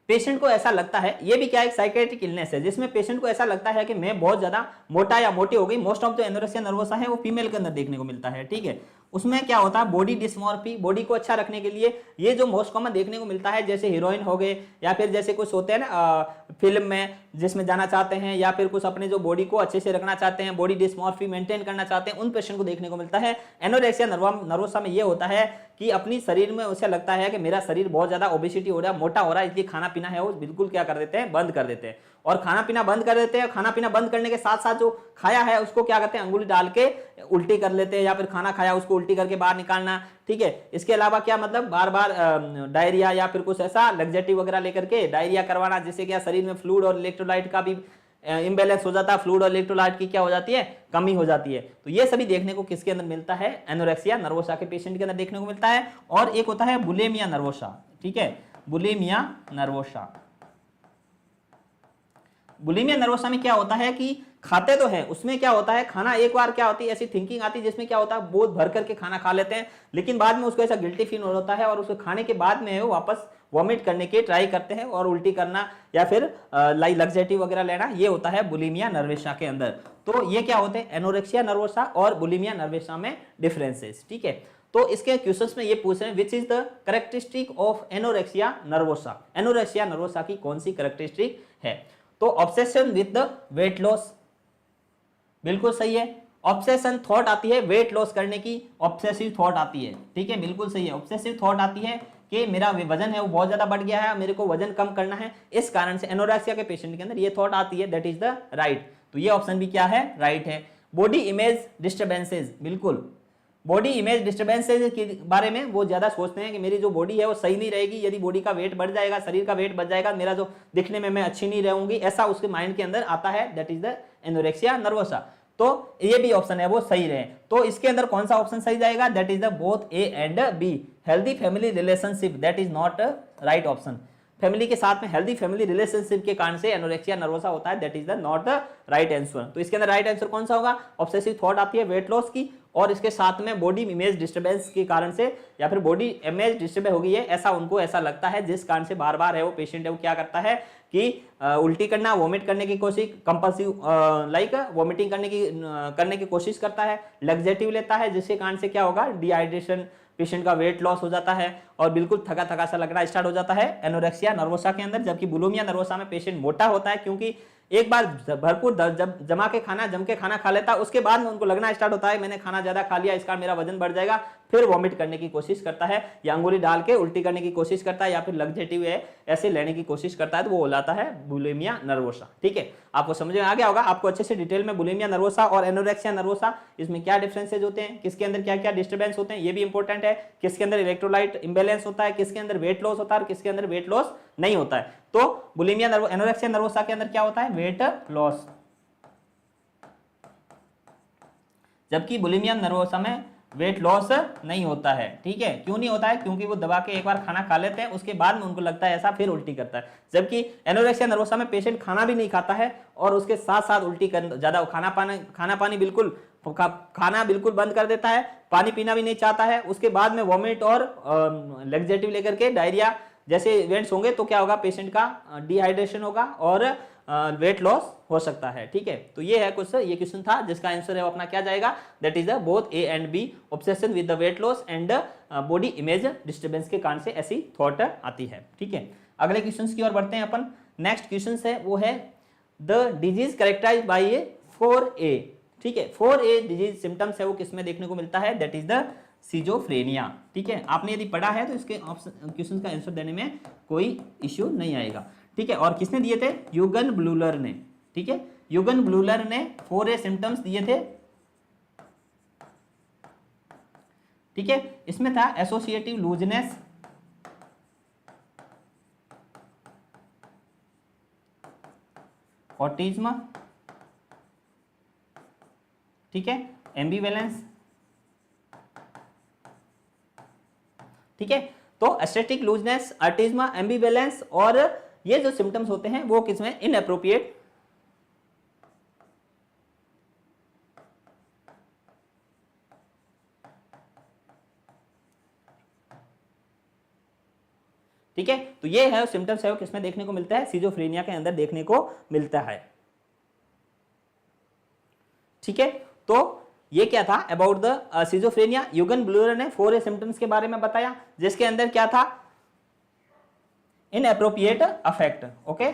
पेशेंट को ऐसा लगता है, ये भी क्या एक साइकेट्रिक इलनेस है जिसमें पेशेंट को ऐसा लगता है कि मैं बहुत ज्यादा मोटा या मोटी हो गई। मोस्ट ऑफ जो एनोरेक्सिया नर्वोसा है वो फीमेल के अंदर देखने को मिलता है। ठीक है, उसमें क्या होता है, बॉडी डिस्मॉर्फी, बॉडी को अच्छा रखने के लिए ये जो मोस्ट कॉमन देखने को मिलता है, जैसे हीरोइन हो गए या फिर जैसे कुछ होते हैं ना फिल्म में जिसमें जाना चाहते हैं या फिर कुछ अपने जो बॉडी को अच्छे से रखना चाहते हैं, बॉडी डिस्मॉर्फी मेंटेन करना चाहते हैं, उन पेशेंट को देखने को मिलता है। एनोरेक्सिया नर्वोसा में ये होता है कि अपनी शरीर में उसे लगता है कि मेरा शरीर बहुत ज्यादा ओबेसिटी हो रहा है, मोटा हो रहा है, इसलिए खाना पीना है वो बिल्कुल क्या कर देते हैं, बंद कर देते हैं। और खाना पीना बंद कर देते हैं, खाना पीना बंद करने के साथ साथ जो खाया है उसको क्या करते हैं, अंगुली डाल के उल्टी कर लेते हैं, या फिर खाना खाया उसको उल्टी करके बाहर निकालना। ठीक है, इसके अलावा क्या मतलब बार बार डायरिया या फिर कुछ ऐसा लग्जेटिव वगैरह लेकर के डायरिया करवाना, जिससे क्या शरीर में फ्लूइड और इलेक्ट्रोलाइट का भी इम्बैलेंस हो जाता है, फ्लूइड और इलेक्ट्रोलाइट की क्या हो जाती है, कमी हो जाती है। तो ये सभी देखने को किसके अंदर मिलता है, एनोरेक्सिया नर्वोसा के पेशेंट के अंदर देखने को मिलता है। और एक होता है बुलिमिया नर्वोसा, ठीक है, बुलिमिया नर्वोसा। बुलिमिया नर्वोसा में क्या होता है कि खाते तो है, उसमें क्या होता है, खाना एक बार क्या होती है, ऐसी थिंकिंग आती है जिसमें क्या होता है बहुत भर करके खाना खा लेते हैं, लेकिन बाद में उसको ऐसा गिल्टी फील होता है और उसको खाने के बाद में वो वापस वॉमिट करने की ट्राई करते हैं और उल्टी करना या फिर लग्जेटिव वगैरह लेना, ये होता है बुलिमिया नर्वोसा के अंदर। तो ये क्या होते हैं, एनोरेक्सिया नर्वोसा और बुलिमिया नर्वोसा में डिफरेंसेस, ठीक है। तो इसके क्वेश्चंस में ये पूछ रहे हैं which is the characteristic of anorexia nervosa, anorexia nervosa की कौन सी कैरेक्टरिस्टिक है। तो obsession with the weight loss, बिल्कुल सही है। ऑब्सेशन थॉट आती है वेट लॉस करने की, ऑब्सेसिव थॉट आती है, ठीक है, बिल्कुल सही है। ऑब्सेसिव थॉट आती है कि मेरा वजन है वो बहुत ज्यादा बढ़ गया है, मेरे को वजन कम करना है, इस कारण से एनोरेक्सिया के पेशेंट के अंदर ये थॉट आती है, दैट इज द राइट। तो ये ऑप्शन भी क्या है, राइट है। बॉडी इमेज डिस्टर्बेंसेज, बिल्कुल, बॉडी इमेज डिस्टर्बेंसेज के बारे में वो ज्यादा सोचते हैं कि मेरी जो बॉडी है वो सही नहीं रहेगी, यदि बॉडी का वेट बढ़ जाएगा, शरीर का वेट बढ़ जाएगा, मेरा जो दिखने में मैं अच्छी नहीं रहूंगी, ऐसा उसके माइंड के अंदर आता है, that is the anorexia nervosa. तो ये भी ऑप्शन है वो सही रहे। तो इसके अंदर कौन सा ऑप्शन सही जाएगा, that is the both A and B, healthy family relationship, that is not right option. Family के साथ में हेल्दी फैमिली रिलेशनशिप के कारण से एनोरेक्सिया नर्वोसा होता है, that is the not the right answer. तो इसके अंदर राइट आंसर कौन सा होगा, ऑब्सेसिव थॉट आती है वेट लॉस की, और इसके साथ में बॉडी इमेज डिस्टर्बेंस के कारण से या फिर बॉडी इमेज डिस्टर्ब हो गई है, ऐसा उनको ऐसा लगता है, जिस कारण से बार बार है वो पेशेंट है वो क्या करता है कि उल्टी करना, वॉमिट करने की कोशिश, कंपल्सिव लाइक वॉमिटिंग करने की कोशिश करता है, लग्जेटिव लेता है, जिसके कारण से क्या होगा, डिहाइड्रेशन, पेशेंट का वेट लॉस हो जाता है और बिल्कुल थका थका सा लगना स्टार्ट हो जाता है एनोरेक्सिया नर्वोसा के अंदर। जबकि बुलिमिया नर्वोसा में पेशेंट मोटा होता है, क्योंकि एक बार भरपूर जम के खाना खा लेता है, उसके बाद में उनको लगना स्टार्ट होता है मैंने खाना ज्यादा खा लिया, इस कारण मेरा वजन बढ़ जाएगा, फिर वॉमिट करने की कोशिश करता है या अंगुली डाल के उल्टी करने की कोशिश करता है या फिर लग्जेटिव है ऐसे लेने की कोशिश करता है, तो वो हो जाता है बुलिमिया नर्वोसा, ठीक है। आपको समझ में आ गया होगा, आपको अच्छे से डिटेल में बुलिमिया नर्वोसा और एनोरेक्सिया नर्वोसा इसमें क्या डिफरेंसेज होते हैं, किसके अंदर क्या क्या डिस्टर्बेंस होते हैं, ये भी इंपॉर्टेंट है, किसके अंदर इलेक्ट्रोलाइट इंबैलेंस होता है, किसके अंदर वेट लॉस होता है और किसके अंदर वेट लॉस नहीं होता है। तो बुलिमिया एनोरेक्सिया नर्वोसा के अंदर क्या होता है, वेट लॉस, जबकि बुलिमिया नर्वोसा में वेट लॉस नहीं होता है, ठीक है। क्यों नहीं होता है, क्योंकि वो दबा के एक बार खाना खा लेते हैं, उसके बाद में उनको लगता है ऐसा, फिर उल्टी करता है। जबकि एनोरेक्सिया नर्वोसा में पेशेंट खाना भी नहीं खाता है और उसके साथ साथ उल्टी कर ज्यादा खाना बिल्कुल बंद कर देता है, पानी पीना भी नहीं चाहता है, उसके बाद में वॉमिट और लग्जेटिव लेकर के डायरिया जैसे इवेंट्स होंगे, तो क्या होगा, पेशेंट का डिहाइड्रेशन होगा और वेट लॉस हो सकता है, ठीक है। तो ये है कुछ, ये क्वेश्चन था जिसका आंसर है वो अपना क्या जाएगा, that is both A and B, obsession with the weight loss and body image disturbance के कारण से ऐसी थॉट आती है, ठीक है। अगले क्वेश्चन की ओर बढ़ते हैं अपन। नेक्स्ट क्वेश्चन है वो है the disease characterised bye 4A, ठीक है। 4A डिजीज सिम्टम्स है वो किसमें देखने को मिलता है, दैट इज द सिजोफ्रेनिया, ठीक है। आपने यदि पढ़ा है तो इसके क्वेश्चन का आंसर देने में कोई इश्यू नहीं आएगा, ठीक है। और किसने दिए थे, यूगन ब्लूलर ने, ठीक है, यूगन ब्लूलर ने 4A सिम्टम्स दिए थे, ठीक है। इसमें था एसोसिएटिव लूजनेस, ऑटिज्म, ठीक है, एम्बिवेलेंस, ठीक है। तो एस्थेटिक लूजनेस, ऑटिज्म, एम्बिवेलेंस और ये जो सिम्टम्स होते हैं वो किसमें, इनएप्रोप्रिएट, ठीक है। तो ये है सिम्टम्स है वो किसमें देखने को मिलता है, सिजोफ्रेनिया के अंदर देखने को मिलता है, ठीक है। तो ये क्या था अबाउट द सिजोफ्रेनिया, यूगन ब्लूलर ने 4A सिम्टम्स के बारे में बताया, जिसके अंदर क्या था, inappropriate affect, okay.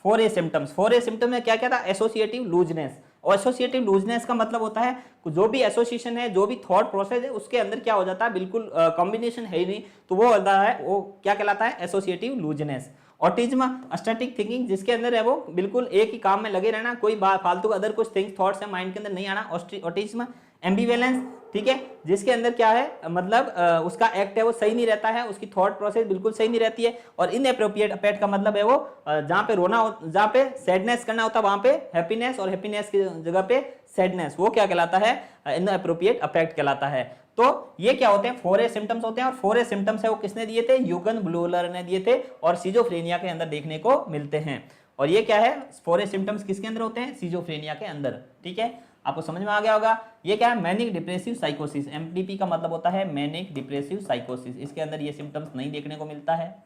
4A symptoms, 4A symptom में क्या क्या था, एसोसिएटिव लूजनेस, और एसोसिएटिव लूजनेस का मतलब होता है जो भी एसोसिएशन है, जो भी थॉट प्रोसेस है, उसके अंदर क्या हो जाता है, बिल्कुल कॉम्बिनेशन है ही नहीं, तो वो होता है, वो क्या कहलाता है, associative looseness. Autism, static thinking, जिसके अंदर है वो बिल्कुल एक ही काम में लगे रहना, कोई फालतू अदर कुछ थिंग्स थॉट्स है माइंड के अंदर नहीं आना, ऑटिज्म। एम्बिवेलेंस, ठीक है, जिसके अंदर क्या है मतलब उसका एक्ट है वो सही नहीं रहता है, उसकी थॉट प्रोसेस बिल्कुल सही नहीं रहती है। और इनएप्रोप्रिएट अफेक्ट का मतलब है वो जहां पे रोना, जहां पे सैडनेस करना होता है वहां पे हैप्पीनेस, और हैप्पीनेस की जगह पे सैडनेस, वो क्या कहलाता है, इनएप्रोप्रिएट अफेक्ट कहलाता है। तो ये क्या होते हैं, 4A सिम्टम्स होते हैं, और 4A सिम्टम्स है वो किसने दिए थे, यूगन ब्लूलर ने दिए थे, और सिजोफ्रेनिया के अंदर देखने को मिलते हैं। और ये क्या है, 4A सिम्टम्स किसके अंदर होते हैं, सिजोफ्रेनिया के अंदर, ठीक है, आपको समझ में आ गया होगा। ये क्या है, मैनिक डिप्रेसिव साइकोसिस, एमडीपी का मतलब होता है मैनिक डिप्रेसिव साइकोसिस, इसके अंदर ये सिम्टम्स नहीं देखने को मिलता है,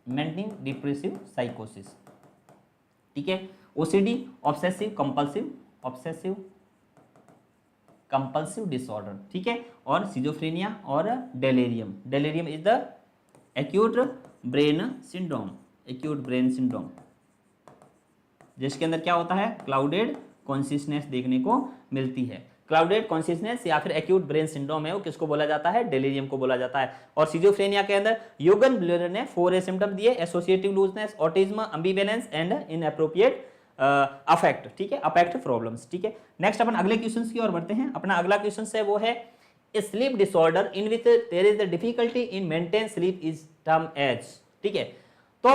मैनिक डिप्रेसिव साइकोसिस, ठीक है। ओसीडी, ऑब्सेसिव कंपल्सिव डिसऑर्डर, ठीक है, और सिजोफ्रेनिया और delirium is the acute brain syndrome, जिसके अंदर क्या होता है, क्लाउडेड कॉन्शियसनेस देखने को मिलती है। क्लाउडेड कॉन्शियसनेस या फिर एक्यूट ब्रेन सिंड्रोम है वो किसको बोला जाता है, डेलीरियम को बोला जाता है। और सिजोफ्रेनिया के अंदर यूगन ब्लूलर ने 4A सिम्टम दिए, associative looseness, autism, ambivalence and inappropriate affect, ठीक है, अफेक्ट प्रॉब्लम्स, ठीक है। नेक्स्ट अपन अगले क्वेश्चंस की ओर बढ़ते हैं। अपना अगला क्वेश्चन है वो है sleep disorder in which there is the difficulty in maintain sleep is term as, ठीक है। तो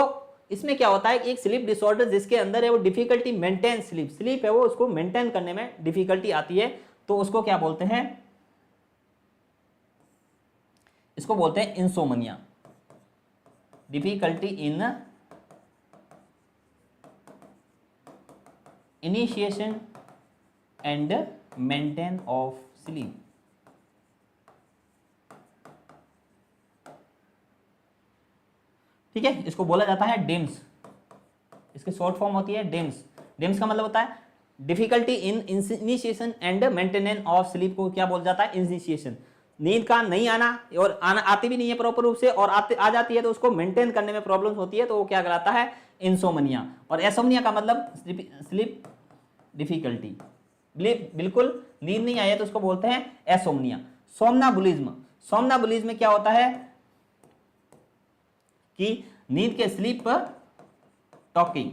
इसमें क्या होता है, एक स्लीप डिसऑर्डर जिसके अंदर है वो डिफिकल्टी मेंटेन स्लीप है वो उसको मेंटेन करने में डिफिकल्टी आती है, तो उसको क्या बोलते हैं, इसको बोलते हैं insomnia, difficulty in initiation and maintain of sleep, ठीक है, इसको बोला जाता है डिम्स, इसकी शॉर्ट फॉर्म होती है डिम्स। डिम्स का मतलब होता है difficulty in initiation and maintenance of sleep, को क्या बोला जाता है, इनिशिएशन, नींद का नहीं आना, और आती भी नहीं है प्रॉपर रूप से, और आ जाती है तो उसको मेंटेन करने में प्रॉब्लम होती है, तो वो क्या कहलाता है, इंसोमनिया। और एसोमनिया का मतलब स्लीप डिफिकल्टी, बिल्कुल नींद नहीं आई है तो उसको बोलते हैं एसोमनिया। सोमनाबुलिज्म में क्या होता है कि नींद के स्लीप टॉकिंग,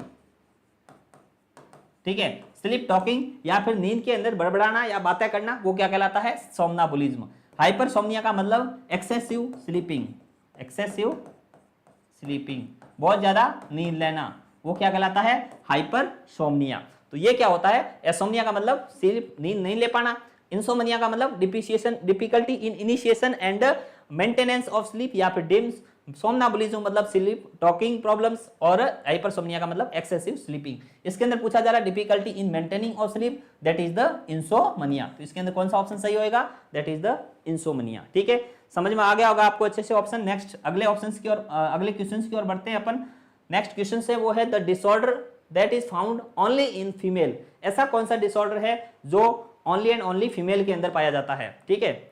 ठीक है, स्लीप टॉकिंग या फिर नींद के अंदर बड़बड़ाना या बातें करना, वो क्या कहलाता है, सोमनाबुलिज्म। हाइपरसोमनिया का मतलब एक्सेसिव स्लीपिंग, बहुत ज्यादा नींद लेना, वो क्या कहलाता है, हाइपरसोमनिया। तो ये क्या होता है, एसोमनिया का मतलब स्लीप, नींद नहीं ले पाना, इंसोमनिया का मतलब difficulty in initiation and maintenance of sleep या फिर डिम्स, सोमनाबुलिज्म मतलब स्लीप टॉकिंग प्रॉब्लम्स, और हाइपरसोमनिया का मतलब एक्सेसिव स्लीपिंग। इसके अंदर पूछा जा रहा है difficulty in maintaining of sleep, that is the insomnia. तो इसके अंदर कौन सा ऑप्शन सही होएगा, दैट इज द इंसोमनिया, ठीक है, समझ में आ गया होगा आपको अच्छे से ऑप्शन। नेक्स्ट अगले ऑप्शंस की और अगले क्वेश्चंस की ओर बढ़ते हैं अपन। नेक्स्ट क्वेश्चन है वो है the disorder that is found only in female, ऐसा कौन सा डिसऑर्डर है जो ओनली एंड ओनली फीमेल के अंदर पाया जाता है, ठीक है।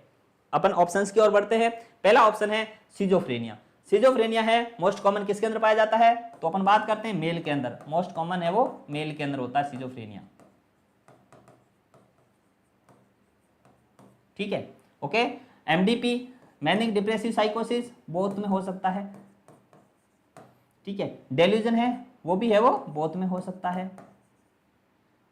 अपन ऑप्शंस की ओर बढ़ते हैं। पहला ऑप्शन है सिजोफ्रेनिया। सिजोफ्रेनिया है मोस्ट कॉमन किसके अंदर पाया जाता है, तो अपन बात करते हैं मेल के अंदर, मोस्ट कॉमन है वो मेल के अंदर होता है सिजोफ्रेनिया, ठीक है, ओके। एमडीपी मैनिक डिप्रेसिव साइकोसिस बोथ में हो सकता है, ठीक है। डेल्यूजन है वो भी है, वो बोथ में हो सकता है,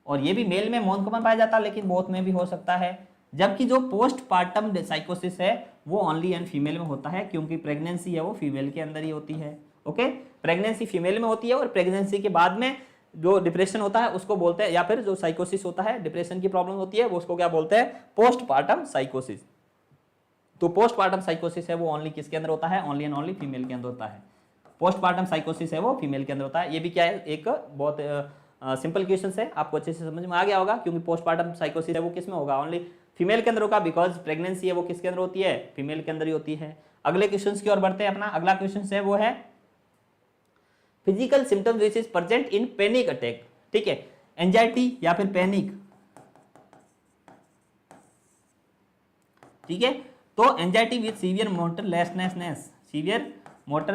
और ये भी मेल में मोस्ट कॉमन पाया जाता है लेकिन बोथ में भी हो सकता है। जबकि जो पोस्टपार्टम साइकोसिस है वो ओनली एंड फीमेल में होता है, क्योंकि प्रेगनेंसी है वो फीमेल के अंदर ही होती है, ओके। प्रेगनेंसी फीमेल में होती है, और प्रेगनेंसी के बाद में जो डिप्रेशन होता है उसको बोलते हैं, या फिर जो साइकोसिस होता है, डिप्रेशन की प्रॉब्लम होती है, वो उसको क्या बोलते हैं, पोस्टपार्टम साइकोसिस। तो पोस्टपार्टम साइकोसिस है वो ओनली किसके अंदर होता है, ओनली एंड ओनली फीमेल के अंदर होता है। पोस्टपार्टम साइकोसिस है वो फीमेल के अंदर होता है। ये भी क्या है, एक बहुत सिंपल क्वेश्चन है, आपको अच्छे से समझ में आ गया होगा, क्योंकि पोस्टपार्टम साइकोसिस है वो किस में होगा, ओनली फीमेल के अंदर होगा, बिकॉज प्रेगनेंसी है वो किसके अंदर होती है, फीमेल के अंदर ही होती है। अगले क्वेश्चन की ओर बढ़ते हैं। अपना अगला क्वेश्चन है वो है physical symptoms which is present in panic attack, ठीक है, एंजाइटी या फिर पैनिक, ठीक है। तो anxiety with severe motor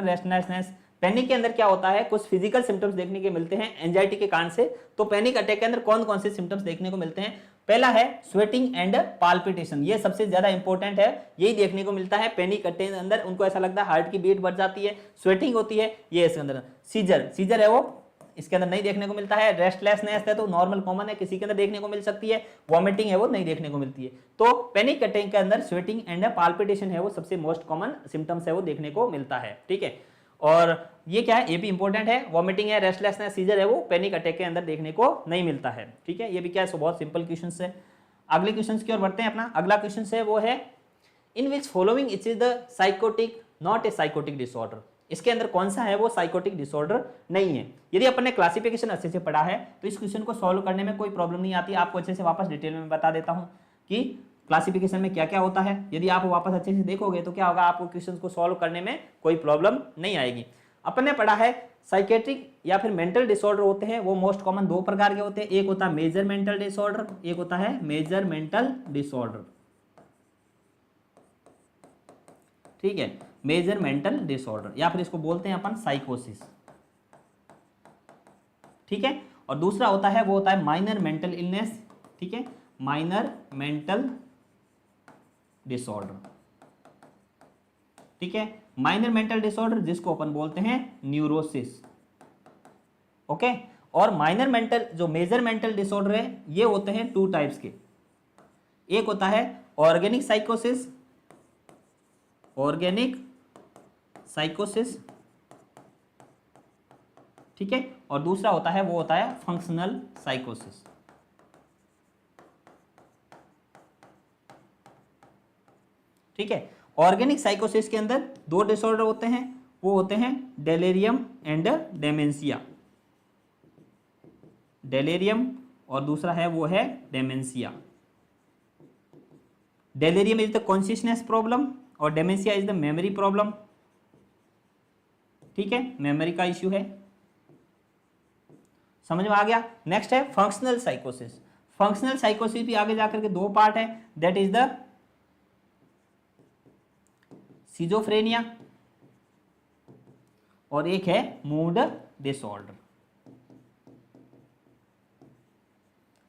restlessness, panic के अंदर क्या होता है, कुछ फिजिकल सिम्टम्स देखने के मिलते हैं एंजाइटी के कारण से। तो पैनिक अटैक के अंदर कौन कौन से सिम्टम्स देखने को मिलते हैं, पहला है स्वेटिंग एंड पाल्पिटेशन, ये सबसे ज्यादा इंपॉर्टेंट है, यही देखने को मिलता है पैनिक अटैक के अंदर। उनको ऐसा लगता है हार्ट की बीट बढ़ जाती है, स्वेटिंग होती है, ये इसके अंदर। सीजर है वो इसके अंदर नहीं देखने को मिलता है। रेस्टलेसनेस है तो नॉर्मल कॉमन है, किसी के अंदर देखने को मिल सकती है। वॉमिटिंग है वो नहीं देखने को मिलती है। तो पैनिक अटैक के अंदर स्वेटिंग एंड पाल्पिटेशन है वो सबसे मोस्ट कॉमन सिम्टम्स है वो देखने को मिलता है। ठीक है, और ये क्या है, ये भी इंपॉर्टेंट है। वॉमिटिंग है, रेस्टलेसनेस, सीजर है वो पैनिक अटैक के अंदर देखने को नहीं मिलता है। ठीक है, ये भी क्या है, बहुत सिंपल क्वेश्चन है। अगले क्वेश्चन की ओर बढ़ते हैं। अपना अगला क्वेश्चन है वो है in which following it is the psychotic not a psychotic disorder. इसके अंदर कौन सा है वो साइकोटिक डिसऑर्डर नहीं है। यदि अपन ने क्लासिफिकेशन अच्छे से पढ़ा है तो इस क्वेश्चन को सॉल्व करने में कोई प्रॉब्लम नहीं आती। आपको अच्छे से वापस डिटेल में बता देता हूं कि क्लासिफिकेशन में क्या क्या होता है। यदि आप वापस अच्छे से देखोगे तो क्या होगा, आपको क्वेश्चन को सॉल्व करने में कोई प्रॉब्लम नहीं आएगी। अपन ने पढ़ा है साइकेट्रिक या फिर मेंटल डिसऑर्डर होते हैं वो मोस्ट कॉमन दो प्रकार के होते हैं। एक होता है मेजर मेंटल डिसऑर्डर, एक होता है मेजर मेंटल डिसऑर्डर। ठीक है, मेजर मेंटल डिसऑर्डर या फिर इसको बोलते हैं अपन साइकोसिस। ठीक है, और दूसरा होता है वो होता है माइनर मेंटल इलनेस। ठीक है, माइनर मेंटल डिसऑर्डर। ठीक है, माइनर मेंटल डिसऑर्डर जिसको अपन बोलते हैं न्यूरोसिस। ओके, और माइनर मेंटल जो मेजर मेंटल डिसऑर्डर है ये होते हैं टू टाइप्स के। एक होता है ऑर्गेनिक साइकोसिस, ऑर्गेनिक साइकोसिस। ठीक है, और दूसरा होता है वो होता है फंक्शनल साइकोसिस। ठीक है, ऑर्गेनिक साइकोसिस के अंदर दो डिसऑर्डर होते हैं, वो होते हैं डेलेरियम एंड डेमेंशिया। डेलेरियम और दूसरा है वो है dementia. Delirium is the consciousness problem और dementia is the memory problem. ठीक है, मेमोरी का इश्यू है। समझ में आ गया। नेक्स्ट है फंक्शनल साइकोसिस। फंक्शनल साइकोसिस भी आगे जाकर के दो पार्ट है, दैट इज द सिजोफ्रेनिया और एक है मूड डिसऑर्डर।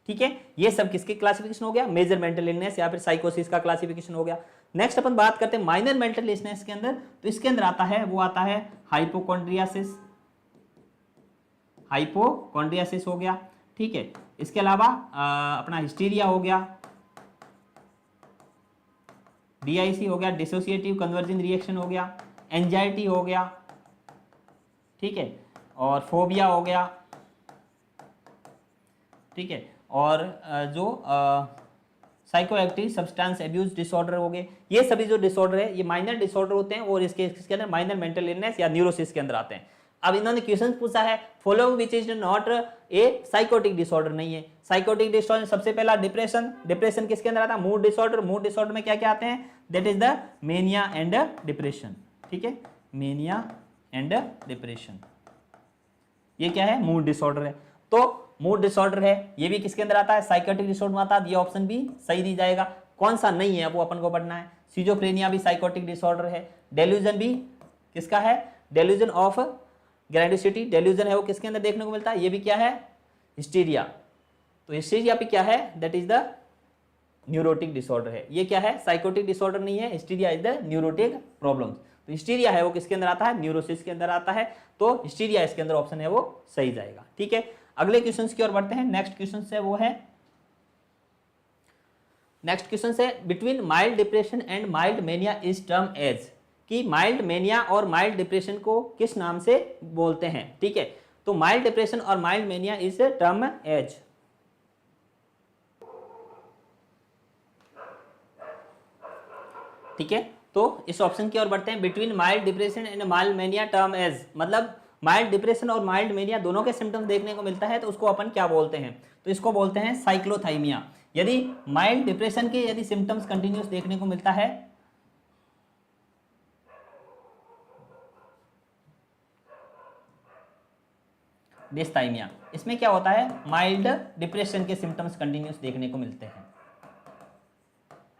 ठीक है, ये सब किसके क्लासिफिकेशन हो गया, मेजर मेंटल इलनेस या फिर साइकोसिस का क्लासिफिकेशन हो गया। नेक्स्ट अपन बात करते हैं माइनर मेंटल इलनेस के अंदर, तो इसके अंदर आता है वो आता है हाइपोकॉन्ड्रियासिस। हाइपोकॉन्ड्रियासिस हो गया। ठीक है, इसके अलावा अपना हिस्टीरिया हो गया, DIC हो गया, डिसोसिएटिव कन्वर्जन रिएक्शन हो गया, एंजाइटी हो गया। ठीक है, और फोबिया हो गया। ठीक है, और जो psycho active substance abuse disorder हो गए। ये सभी जो डिसऑर्डर है ये माइनर डिसऑर्डर होते हैं और इसके अंदर माइनर मेंटल इलनेस या न्यूरोसिस के अंदर आते हैं। अब इन्होंने क्वेश्चन पूछा है following which is not a psychotic disorder नहीं है। साइकोटिक डिसऑर्डर सबसे पहला डिप्रेशन। डिप्रेशन किसके अंदर आता है, मूड डिसऑर्डर। मूड डिसऑर्डर में क्या क्या आते हैं, that is the mania and depression. ठीक है, मेनिया एंड डिप्रेशन ये क्या है, मूड डिसऑर्डर है। तो मूड डिसऑर्डर है ये भी किसके अंदर आता है, साइकोटिक डिसऑर्डर में आता है। ये ऑप्शन भी सही दी जाएगा। कौन सा नहीं है वो अपन को पढ़ना है। सिजोफ्रेनिया भी साइकोटिक डिसऑर्डर है। डेल्यूजन भी किसका है, डेल्यूजन ऑफ ग्रैंडियोसिटी डेल्यूजन है वो किसके अंदर देखने को मिलता है, ये भी क्या है, हिस्टीरिया। तो हिस्टीरिया भी क्या है, that is the neurotic disorder है। ये क्या है, साइकोटिक डिसऑर्डर नहीं है। Hysteria is the neurotic problem. तो हिस्टीरिया है वो किसके अंदर आता है, न्यूरोसिस के अंदर आता है। तो हिस्टीरिया इसके अंदर ऑप्शन है वो सही जाएगा। ठीक है, अगले क्वेश्चन की ओर बढ़ते हैं। नेक्स्ट क्वेश्चन है वो है, नेक्स्ट क्वेश्चन है between mild depression and mild mania is term as, कि माइल्ड मेनिया और माइल्ड डिप्रेशन को किस नाम से बोलते हैं। ठीक है, तो माइल्ड डिप्रेशन और mild mania is term as. ठीक है, तो इस ऑप्शन की ओर बढ़ते हैं। Between mild depression and mild mania term as, मतलब माइल्ड डिप्रेशन और माइल्ड मेनिया दोनों के सिम्टम्स देखने को मिलता है तो उसको अपन क्या बोलते हैं, तो इसको बोलते हैं साइक्लोथाइमिया। यदि माइल्ड डिप्रेशन के यदि सिम्टम्स कंटिन्यूस देखने को मिलता है, डिस्थाइमिया, इसमें क्या होता है, माइल्ड डिप्रेशन के सिम्टम्स कंटिन्यूस देखने को मिलते हैं।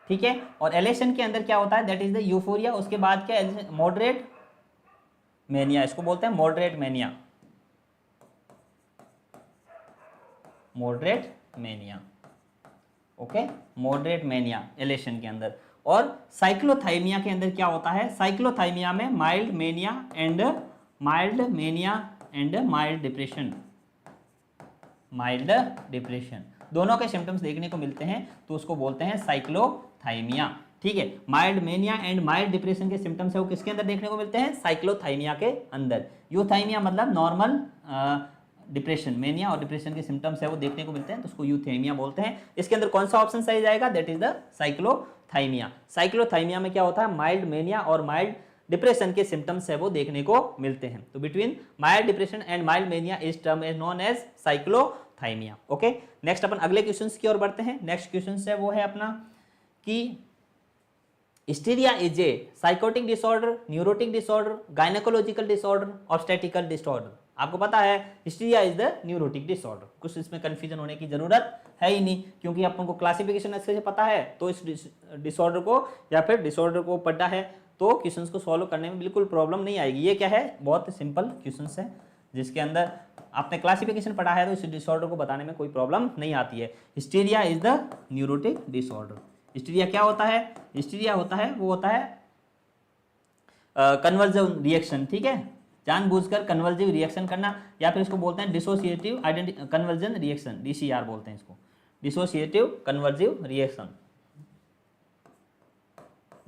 ठीक है, और एलेशन के अंदर क्या होता है, दैट इज द यूफोरिया। उसके बाद क्या, मॉडरेट मेनिया, इसको बोलते हैं moderate mania. Moderate mania, okay, moderate mania elation के अंदर। और साइक्लोथाइमिया के अंदर क्या होता है, साइक्लोथाइमिया में mild mania and mild depression mild depression, दोनों के सिम्टम्स देखने को मिलते हैं तो उसको बोलते हैं साइक्लोथाइमिया। ठीक है, mild mania and mild depression के सिम्टम्स है वो किसके अंदर देखने को मिलते हैं? साइक्लोथाइमिया के अंदर। यूथाइमिया मतलब नॉर्मल डिप्रेशन, मेनिया और डिप्रेशन के सिम्टम्स है वो देखने को मिलते हैं तो उसको यूथेमिया बोलते हैं। इसके अंदर कौन सा ऑप्शन सही जाएगा? That is the cyclothymia. Cyclothymia में क्या होता है? माइल्ड मेनिया और माइल्ड डिप्रेशन के सिम्टम्स है वो देखने को मिलते हैं। तो between mild depression and mild mania is term is known as cyclothymia. Okay, next अपन अगले क्वेश्चंस की ओर बढ़ते हैं। नेक्स्ट क्वेश्चन है वो है अपना कि hysteria is a psychotic disorder, neurotic disorder, gynaecological disorder, obstetrical disorder. आपको पता है hysteria is the neurotic disorder, कुछ इसमें कंफ्यूजन होने की जरूरत है ही नहीं क्योंकि अपन को क्लासिफिकेशन अच्छे से पता है। तो इस डिसऑर्डर को या फिर डिसऑर्डर को पढ़ा है तो क्वेश्चंस को सॉल्व करने में बिल्कुल प्रॉब्लम नहीं आएगी। ये क्या है? बहुत सिंपल क्वेश्चंस है जिसके अंदर आपने क्लासिफिकेशन पढ़ा है तो इस डिसऑर्डर को बताने में कोई प्रॉब्लम नहीं आती है। Hysteria is the neurotic disorder. Hysteria क्या होता है? हिस्टीरिया होता है वो होता है कन्वर्जन रिएक्शन। ठीक है, जानबूझकर कन्वर्जिव रिएक्शन करना या फिर इसको बोलते हैं डिसोसिएटिव कन्वर्जन रिएक्शन, DCR बोलते हैं इसको, डिसोसिएटिव कन्वर्जिव रिएक्शन,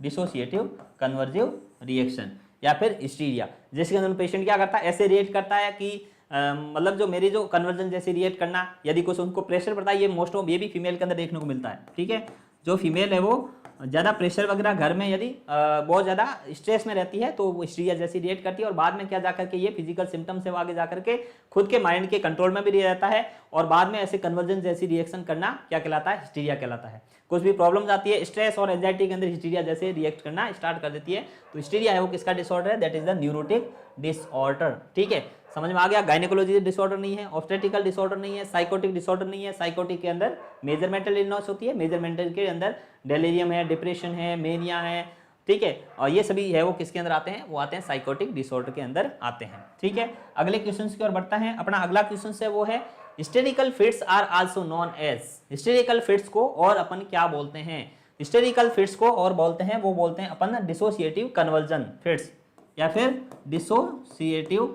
डिसोसिएटिव कन्वर्जिव रिएक्शन या फिर हिस्टीरिया, जिसके अंदर पेशेंट क्या करता है? ऐसे रिएक्ट करता है कि मतलब जो मेरी जो कन्वर्जन जैसे रिएक्ट करना, यदि कुछ उनको प्रेशर पड़ता है, ये मोस्ट ऑफ ये भी फीमेल के अंदर देखने को मिलता है। ठीक है, जो फीमेल है वो ज़्यादा प्रेशर वगैरह घर में यदि बहुत ज़्यादा स्ट्रेस में रहती है तो वो हिस्टीरिया जैसी रिएक्ट करती है और बाद में क्या जाकर के ये फिजिकल सिम्टम्स है वो आगे जाकर के खुद के माइंड के कंट्रोल में भी रहता है और बाद में ऐसे कन्वर्जन जैसी रिएक्शन करना क्या कहलाता है? हिस्टीरिया कहलाता है। कुछ भी प्रॉब्लम्स आती है स्ट्रेस और एंजाइटी के अंदर हिस्टीरिया जैसे रिएक्ट करना स्टार्ट कर देती है तो हिस्टीरिया है वो किसका डिसऑर्डर है? That is the neurotic disorder. ठीक है, समझ में आ गया? गायनेकोलॉजिकल डिसऑर्डर नहीं है, ऑब्स्टेटिकल डिसऑर्डर नहीं है, साइकोटिक डिसऑर्डर नहीं है। साइकोटिक के अंदर मेजर मेंटल इलनेस होती है, मेजर मेंटल के अंदर डेलीरियम है, डिप्रेशन है, मेनिया है। ठीक है, और ये सभी है वो किसके अंदर आते हैं? वो आते हैं साइकोटिक डिसऑर्डर के अंदर आते हैं। ठीक है, अगले क्वेश्चन की ओर बढ़ता है। अपना अगला क्वेश्चन है वो है hysterical fits are also known as. Hysterical fits को और अपन क्या बोलते हैं? हिस्टेरिकल फिट्स को और बोलते हैं वो बोलते हैं अपन डिसोसिएटिव कन्वर्जन फिट्स या फिर डिसोसिएटिव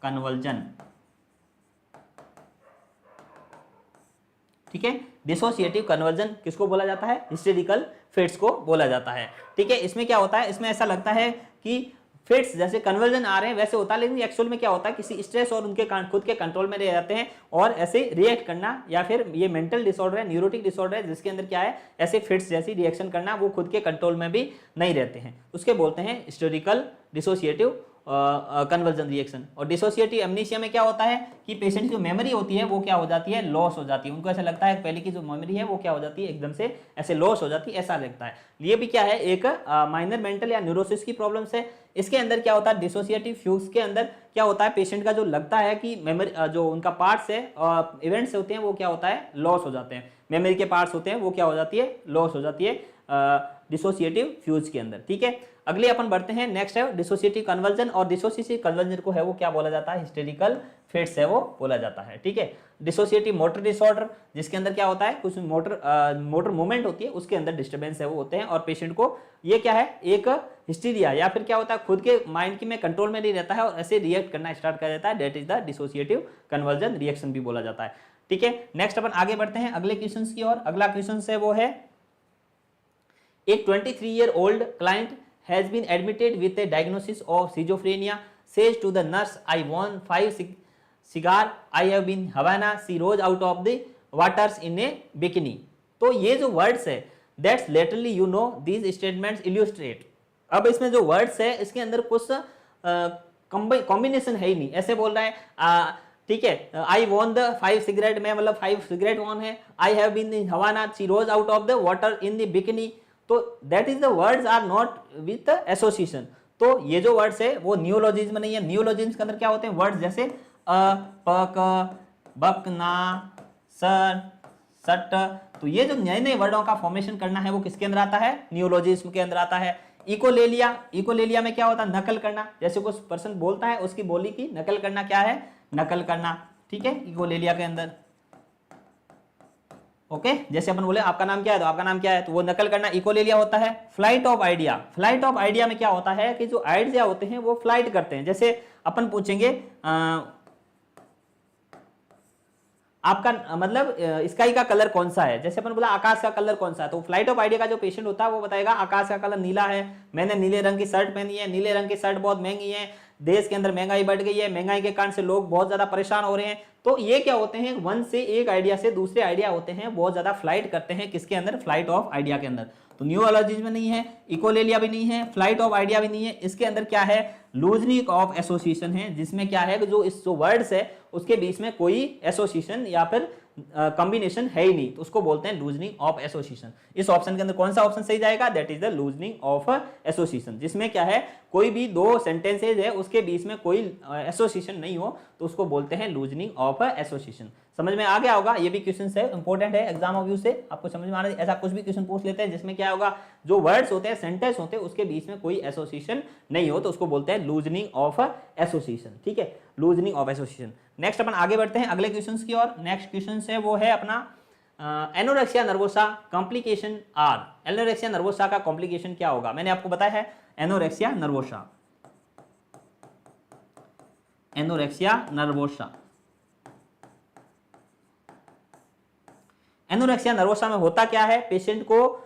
कन्वर्जन। ठीक है, डिसोसिएटिव कन्वर्जन किसको बोला जाता है? हिस्टेरिकल फिट्स को बोला जाता है। ठीक है, इसमें क्या होता है? इसमें ऐसा लगता है कि फिट्स जैसे कन्वर्जन आ रहे हैं वैसे होता है, लेकिन एक्चुअल में क्या होता है? किसी स्ट्रेस और उनके खुद के कंट्रोल में रह जाते हैं और ऐसे रिएक्ट करना या फिर ये मेंटल डिसऑर्डर है, न्यूरोटिक डिसऑर्डर है जिसके अंदर क्या है? ऐसे फिट्स जैसी रिएक्शन करना, वो खुद के कंट्रोल में भी नहीं रहते हैं, उसके बोलते हैं हिस्टेरिकल डिसोसिएटिव कन्वर्जन रिएक्शन। और डिसोसिएटिव एमनीशिया में क्या होता है कि पेशेंट की जो मेमोरी होती है वो क्या हो जाती है? लॉस हो जाती है। उनको ऐसा लगता है पहले की जो मेमोरी है वो क्या हो जाती है? एकदम से ऐसे लॉस हो जाती है, ऐसा लगता है। ये भी क्या है? एक माइनर मेंटल या न्यूरोसिस की प्रॉब्लम्स है। इसके अंदर क्या होता है? डिसोसिएटिव फ्यूज के अंदर क्या होता है? पेशेंट का जो लगता है कि मेमोरी जो उनका पार्ट्स है इवेंट्स होते हैं वो क्या होता है? लॉस हो जाते हैं। मेमोरी के पार्ट्स होते हैं वो क्या हो जाती है? लॉस हो जाती है डिसोसिएटिव फ्यूज के अंदर। ठीक है, अगले अपन बढ़ते हैं। नेक्स्ट है डिसोसिएटिव कन्वर्जन और डिसोसिएटिव कन्वर्जन को है वो क्या बोला जाता है? हिस्टेरिकल फिट्स है वो बोला जाता है। ठीक है, डिसोसिएटिव मोटर डिसऑर्डर जिसके अंदर क्या होता है? कुछ मोटर मूवमेंट होती है उसके अंदर डिस्टर्बेंस है वो होते हैं और पेशेंट को ये क्या है? एक हिस्टीरिया या फिर क्या होता है? खुद के माइंड की में कंट्रोल में नहीं रहता है और ऐसे रिएक्ट करना स्टार्ट कर देता है। That is the dissociative conversion reaction भी बोला जाता है। ठीक है, नेक्स्ट अपन आगे बढ़ते हैं अगले क्वेश्चन की ओर। अगला क्वेश्चन है वो है एक 23-year-old client has been admitted with a diagnosis of schizophrenia, says to the nurse, I want 5 cigar, I have been Havana, she rose out of the waters in a bikini। तो ये जो words है that's laterally you know these statements illustrate। अब इसमें जो words है इसके अंदर कुछ कॉम्बिनेशन है ही नहीं, ऐसे बोल रहा है ठीक है, आई वॉन द 5 सिगरेट में मतलब 5 सिगरेट वॉन है, I have been in Havana, she rose out of the water in the bikini. तो that is the words are not with association. तो ये जो वर्ड्स है वो न्यूलोजिज्म नहीं है। न्यूलोजिज्म के अंदर क्या होते हैं? वर्ड्स जैसे पक, बक, ना, सर, सट। तो ये जो नए नए वर्डों का फॉर्मेशन करना है वो किसके अंदर आता है? न्यूलोजिज्म के अंदर आता है। इकोलेलिया, इकोलेलिया में क्या होता है? नकल करना। जैसे कुछ पर्सन बोलता है उसकी बोली की नकल करना क्या है? नकल करना। ठीक है, इकोलेलिया के अंदर। ओके, जैसे अपन बोले आपका नाम क्या है तो आपका नाम क्या है, तो वो नकल करना इकोलेलिया होता है। Flight of idea, flight of idea में क्या होता है कि जो आइडिया होते हैं वो फ्लाइट करते हैं। जैसे अपन पूछेंगे आपका मतलब स्काई का कलर कौन सा है, जैसे अपन बोला आकाश का कलर कौन सा है, तो फ्लाइट ऑफ आइडिया का जो पेशेंट होता है वो बताएगा आकाश का कलर नीला है, मैंने नीले रंग की शर्ट पहनी है, नीले रंग की शर्ट बहुत महंगी है, देश के अंदर महंगाई बढ़ गई है, महंगाई के कारण से लोग बहुत ज्यादा परेशान हो रहे हैं। तो ये क्या होते हैं, वन से एक आइडिया से दूसरे आइडिया होते हैं, बहुत ज्यादा फ्लाइट करते हैं किसके अंदर, फ्लाइट ऑफ आइडिया के अंदर। तो न्यूअलॉजिज्म में नहीं है, इकोलेलिया भी नहीं है, फ्लाइट ऑफ आइडिया भी नहीं है, इसके अंदर क्या है, लूजनिंग ऑफ एसोसिएशन है, जिसमें क्या है जो इस जो वर्ड्स है उसके बीच में कोई एसोसिएशन या फिर कॉम्बिनेशन है ही नहीं, तो उसको बोलते हैं लूजनिंग ऑफ एसोसिएशन। इस ऑप्शन के अंदर कौन सा ऑप्शन सही जाएगा, that is the loosening of association, जिसमें क्या है कोई भी दो सेंटेंसेज है उसके बीच में कोई एसोसिएशन नहीं हो तो उसको बोलते हैं लूजनिंग ऑफ एसोसिएशन। समझ में आ गया होगा, ये भी क्वेश्चन है, इंपॉर्टेंट है एग्जाम ऑफ व्यू से, आपको समझ में आ रहा है। ऐसा कुछ भी क्वेश्चन पूछ लेते हैं जिसमें क्या होगा, जो वर्ड्स होते हैं सेंटेंस होते हैं उसके बीच में कोई एसोसिएशन नहीं हो तो उसको बोलते हैं लूजनिंग ऑफ एसोसिएशन। ठीक है, लूजनिंग ऑफ एसोसिएशन। नेक्स्ट अपन आगे बढ़ते हैं अगले क्वेश्चन की ओर। नेक्स्ट क्वेश्चन है वो है अपना anorexia nervosa complication are. Anorexia nervosa का कॉम्प्लिकेशन क्या होगा, मैंने आपको बताया है anorexia nervosa, anorexia nervosa. Anorexia nervosa में होता क्या है, पेशेंट को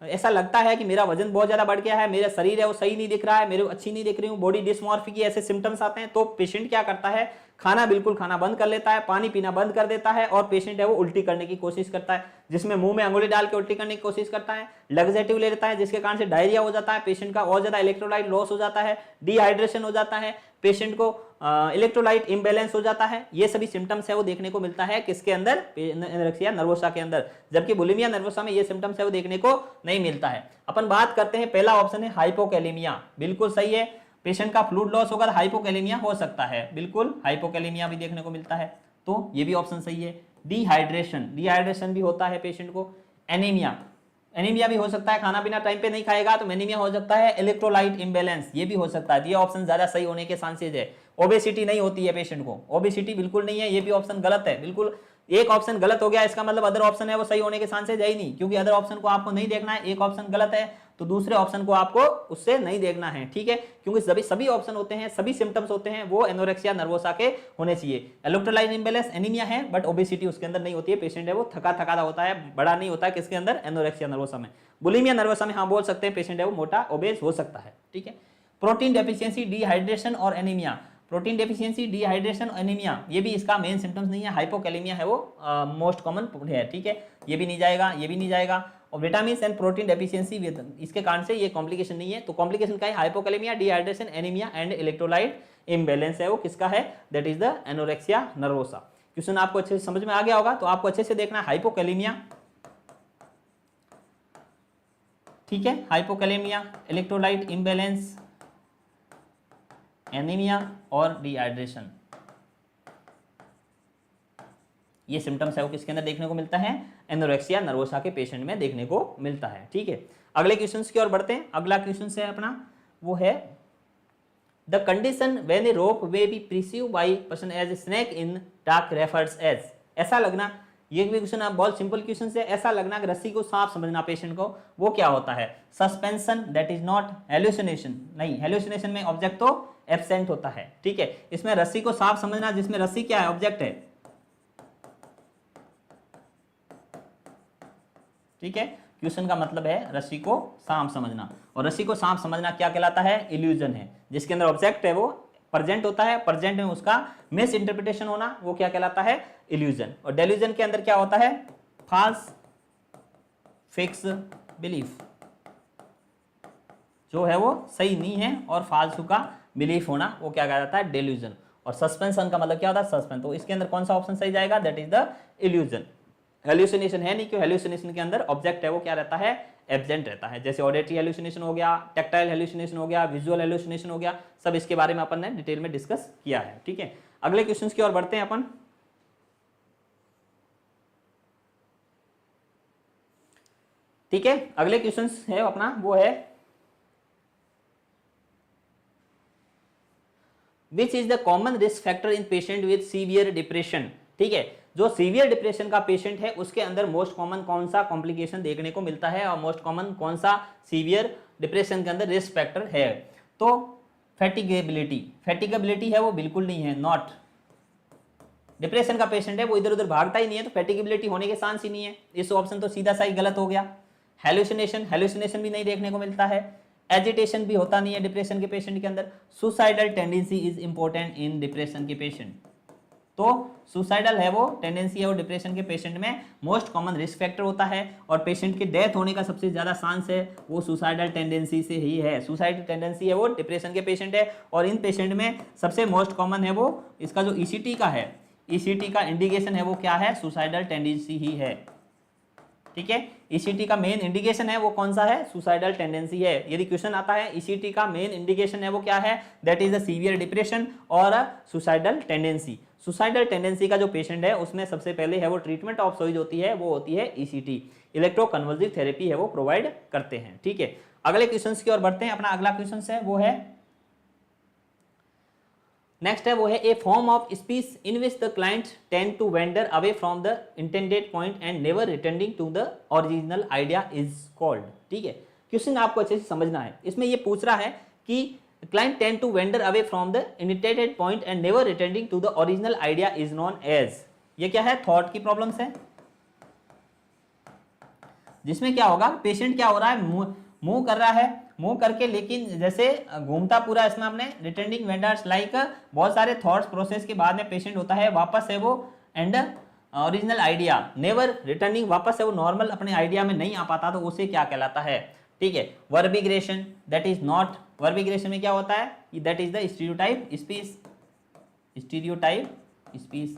ऐसा लगता है कि मेरा वजन बहुत ज्यादा बढ़ गया है, मेरा शरीर है वो सही नहीं दिख रहा है, मेरे को अच्छी नहीं दिख रही हूँ, बॉडी डिस्मॉर्फी की ऐसे सिम्टम्स आते हैं। तो पेशेंट क्या करता है, खाना बिल्कुल खाना बंद कर लेता है, पानी पीना बंद कर देता है और पेशेंट है वो उल्टी करने की कोशिश करता है, जिसमें मुंह में अंगुली डाल के उल्टी करने की कोशिश करता है, लग्जेटिव ले लेता है जिसके कारण से डायरिया हो जाता है, पेशेंट का और ज्यादा इलेक्ट्रोलाइट लॉस हो जाता है, डिहाइड्रेशन हो जाता है, पेशेंट को इलेक्ट्रोलाइट इम्बैलेंस हो जाता है। ये सभी सिम्टम्स है वो देखने को मिलता है किसके अंदर, एनोरेक्सिया नर्वोसा के अंदर, जबकि बुलिमिया नर्वोसा में ये सिम्टम्स है वो देखने को नहीं मिलता है। अपन बात करते हैं, पहला ऑप्शन है हाइपोकैलेमिया, बिल्कुल सही है, पेशेंट का फ्लूइड लॉस होगा तो हाइपोकैलेमिया हो सकता है, बिल्कुल हाइपोकैलेमिया भी देखने को मिलता है, तो ये भी ऑप्शन सही है। डिहाइड्रेशन, डिहाइड्रेशन भी होता है पेशेंट को। एनीमिया, एनीमिया भी हो सकता है, खाना पीना टाइम पे नहीं खाएगा तो एनीमिया हो सकता है। इलेक्ट्रोलाइट इम्बैलेंस, ये भी हो सकता है, ये ऑप्शन ज्यादा सही होने के चांसेस है। ओबेसिटी नहीं होती है पेशेंट को, ओबेसिटी बिल्कुल नहीं है, ये भी ऑप्शन गलत है, बिल्कुल एक ऑप्शन गलत हो गया, इसका मतलब अदर ऑप्शन है वो सही होने के चांसेस है ही नहीं, क्योंकि अदर ऑप्शन को आपको नहीं देखना है, एक ऑप्शन गलत है तो दूसरे ऑप्शन को आपको उससे नहीं देखना है। ठीक है, क्योंकि सभी ऑप्शन होते हैं, सभी सिम्टम्स होते हैं वो एनोरेक्सिया नर्वोसा के होने चाहिए। इलेक्ट्रोलाइट इम्बैलेंस एनीमिया है बट ओबेसिटी उसके अंदर नहीं होती है, पेशेंट है वो थका थका होता है, बड़ा नहीं होता है किसके अंदर, एनोरेक्सिया नर्वोसा में। बुलिमिया नर्वोसा में हाँ बोल सकते हैं पेशेंट है वो मोटा ओबेस हो सकता है। ठीक है, प्रोटीन डेफिशिएंसी, डिहाइड्रेशन और anaemia, protein deficiency, dehydration, anaemia, ये भी इसका मेन सिम्टम्स नहीं है, हाइपोकैलेमिया है वो मोस्ट कॉमन है। ठीक है, ये भी नहीं जाएगा, ये भी नहीं जाएगा। और विटामिन एंड प्रोटीन डेफिशिएंसी इसके कारण से ये कॉम्प्लिकेशन नहीं है, तो कॉम्प्लिकेशन का है hypokalemia, dehydration, anaemia and electrolyte imbalance है वो किसका है, that is the anorexia nervosa. Question आपको अच्छे से समझ में आ गया होगा, तो आपको अच्छे से देखना है हाइपोकैलेमिया, ठीक है, हाइपोकैलेमिया, इलेक्ट्रोलाइट इम्बैलेंस, एनीमिया और डिहाइड्रेशन, ये सिम्टम्स है वो किसके अंदर देखने को मिलता है, एनोरेक्सिया नर्वोसा के पेशेंट में देखने को मिलता है। ठीक है, अगले क्वेश्चंस की ओर बढ़ते हैं। अगला क्वेश्चन है अपना वो है the condition when a rope way be perceive by person as a snake in dark refers as. ऐसा लगना, ये भी क्वेश्चन आप बहुत सिंपल क्वेश्चन है, ऐसा लगना कि रस्सी को सांप समझना पेशेंट को, वो क्या होता है, suspension, that is not hallucination, नहीं हेलुसिनेशन में ऑब्जेक्ट तो एब्सेंट होता है। ठीक है, इसमें रस्सी को सांप समझना जिसमें रस्सी क्या है, ऑब्जेक्ट है। ठीक है, क्वेश्चन का मतलब है रस्सी को सांप समझना, और रस्सी को सांप समझना क्या कहलाता है, इल्यूजन है, जिसके अंदर ऑब्जेक्ट है वो प्रेजेंट होता है, प्रेजेंट में उसका मिस इंटरप्रिटेशन होना वो क्या कहलाता है, इल्यूजन। और डेल्यूजन के अंदर क्या होता है, फॉल्स फिक्स बिलीफ, जो है वो सही नहीं है और फालतू का बिलीफ होना वो क्या कहा जाता है, डेल्यूजन। और सस्पेंशन का मतलब क्या होता है, सस्पेंस, तो इसके अंदर कौन सा ऑप्शन सही जाएगा, that is the illusion. Hallucination है नहीं, क्यों, हेल्यूसिनेशन के अंदर ऑब्जेक्ट है वो क्या रहता है, एब्सेंट रहता है, जैसे ऑडिटरी हेल्यूसिनेशन हो गया, टैक्टाइल हेल्यूसिनेशन हो गया, विजुअल हेल्यूसिनेशन हो गया, सब इसके बारे में अपन ने डिटेल में डिस्कस किया है। ठीक है, अगले क्वेश्चन की ओर बढ़ते हैं अपन। ठीक है, अगले क्वेश्चन है अपना वो है which is the common risk factor in patient with severe depression. ठीक है, जो सीवियर डिप्रेशन का पेशेंट है उसके अंदर मोस्ट कॉमन कौन सा कॉम्प्लिकेशन देखने को मिलता है, और मोस्ट कॉमन कौन सा सीवियर डिप्रेशन के अंदर रिस्क फैक्टर है, तो फैटिगेबिलिटी, फैटिगेबिलिटी है वो बिल्कुल नहीं है, नॉट डिप्रेशन का पेशेंट है वो इधर उधर भागता ही नहीं है, तो फैटिगेबिलिटी होने के चांस ही नहीं है। इस ऑप्शन तो सीधा सा ही गलत हो गया। हेलुसिनेशन भी नहीं देखने को मिलता है। एजिटेशन भी होता नहीं है डिप्रेशन के पेशेंट के अंदर। Suicidal tendency is important in depression के पेशेंट, तो सुसाइडल है वो टेंडेंसी है वो डिप्रेशन के पेशेंट में मोस्ट कॉमन रिस्क फैक्टर होता है, और पेशेंट की डेथ होने का सबसे ज्यादा चांस है वो सुसाइडल टेंडेंसी से ही है। सुसाइडल टेंडेंसी है वो डिप्रेशन के पेशेंट है, और इन पेशेंट में सबसे मोस्ट कॉमन है वो इसका जो ईसीटी का है, ईसीटी का इंडिकेशन है वो क्या है, सुसाइडल टेंडेंसी ही है। ठीक है, ईसीटी का मेन इंडिकेशन है वो कौन सा है, सुसाइडल टेंडेंसी है। यदि क्वेश्चन आता है ईसीटी का मेन इंडिकेशन है वो क्या है, that is the severe depression और सुसाइडल टेंडेंसी। सुसाइडल टेंडेंसी का जो पेशेंट है उसमें सबसे पहले है वो ट्रीटमेंट ऑफ चॉइस होती है वो होती है ईसीटी, इलेक्ट्रोकन्वल्सिव थेरेपी है वो प्रोवाइड करते हैं। ठीक है, अगले क्वेश्चन की ओर बढ़ते हैं। अपना अगला क्वेश्चन है वो है नेक्स्ट है वो है a form of speech in which the client tend to wander away from the intended point and never returning to the original idea is called. ठीक है, क्वेश्चन आपको अच्छे से समझना है। इसमें ये पूछ रहा है कि client tend to wander away from the intended point and never returning to the original idea is known as. ये क्या है, थॉट की प्रॉब्लम्स है, जिसमें क्या होगा, पेशेंट क्या हो रहा है, मूव कर रहा है, मूव करके लेकिन जैसे घूमता पूरा इसमें आपने रिटर्निंग वेंडर्स लाइक बहुत सारे थॉट्स प्रोसेस के बाद में पेशेंट होता है वापस है वो and original idea never returning, वापस है वो नॉर्मल अपने आइडिया में नहीं आ पाता, तो उसे क्या कहलाता है। ठीक है, वर्बिग्रेशन दैट इज नॉट, वर्बिग्रेशन में क्या होता है, that is the stereotype speech, stereotype speech.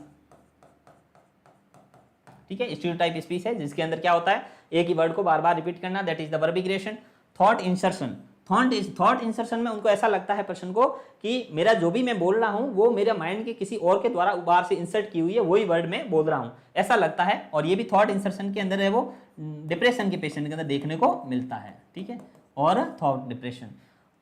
ठीक है, स्टीरियोटाइप स्पीच है जिसके अंदर क्या होता है, एक ही वर्ड को बार बार रिपीट करना, that is the verbigeration. Thought insertion, thought insertion में उनको ऐसा लगता है पर्सन को कि मेरा जो भी मैं बोल रहा हूं वो मेरे माइंड के किसी और के द्वारा बाहर से इंसर्ट की हुई है, वही वर्ड में बोल रहा हूं, ऐसा लगता है। और ये भी थॉट इंसर्शन के अंदर है वो डिप्रेशन के पेशेंट के अंदर देखने को मिलता है। ठीक है, और थॉट डिप्रेशन,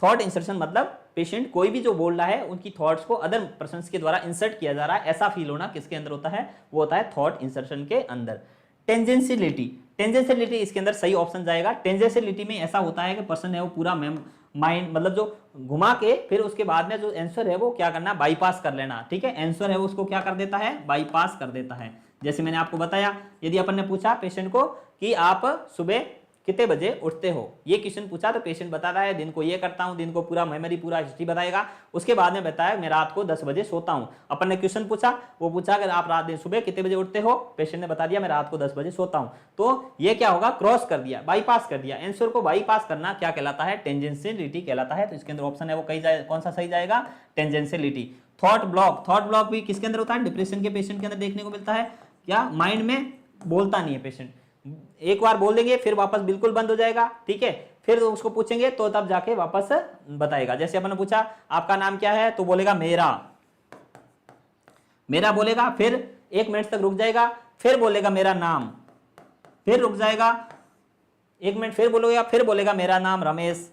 थॉट इंसर्शन मतलब पेशेंट कोई भी जो बोल रहा है उनकी थॉट्स को अदर पर्सन के द्वारा इंसर्ट किया जा रहा है, ऐसा फील होना किसके अंदर होता है, वो होता है थॉट इंसर्शन के अंदर। टेंजेंशियलिटी, टेंजेंशियलिटी इसके अंदर सही ऑप्शन जाएगा। टेंजेंशियलिटी में ऐसा होता है कि पर्सन है वो पूरा माइंड मतलब जो घुमा के फिर उसके बाद में जो आंसर है वो क्या करना, बाईपास कर लेना। ठीक है, आंसर है वो उसको क्या कर देता है, बाईपास कर देता है। जैसे मैंने आपको बताया, यदि अपन ने पूछा पेशेंट को कि आप सुबह कितने बजे उठते हो, ये क्वेश्चन पूछा तो पेशेंट बताता है दिन को ये करता हूं, दिन को पूरा मेमोरी पूरा हिस्ट्री बताएगा। उसके बाद में बताया मैं रात को 10 बजे सोता हूं। अपन ने क्वेश्चन पूछा, वो पूछा अगर आप रात दिन सुबह कितने बजे उठते हो, पेशेंट ने बता दिया मैं रात को 10 बजे सोता हूं। तो ये क्या होगा, क्रॉस कर दिया, बाईपास कर दिया। आंसर को बाईपास करना क्या कहलाता है, टेंजेंशियलिटी कहलाता है। तो इसके अंदर ऑप्शन है वो कौन सा सही जाएगा, टेंजेंशियलिटी। थॉट ब्लॉक, थॉट ब्लॉक भी किसके अंदर होता है, डिप्रेशन के पेशेंट के अंदर देखने को मिलता है। क्या, माइंड में बोलता नहीं है पेशेंट, एक बार बोल देंगे फिर वापस बिल्कुल बंद हो जाएगा। ठीक है, फिर उसको पूछेंगे तो तब जाके वापस बताएगा। जैसे अपन ने पूछा आपका नाम क्या है, तो बोलेगा मेरा, मेरा बोलेगा, फिर 1 मिनट तक रुक जाएगा, फिर बोलेगा मेरा नाम, फिर रुक जाएगा 1 मिनट, फिर बोलेगा, फिर बोलेगा मेरा नाम रमेश,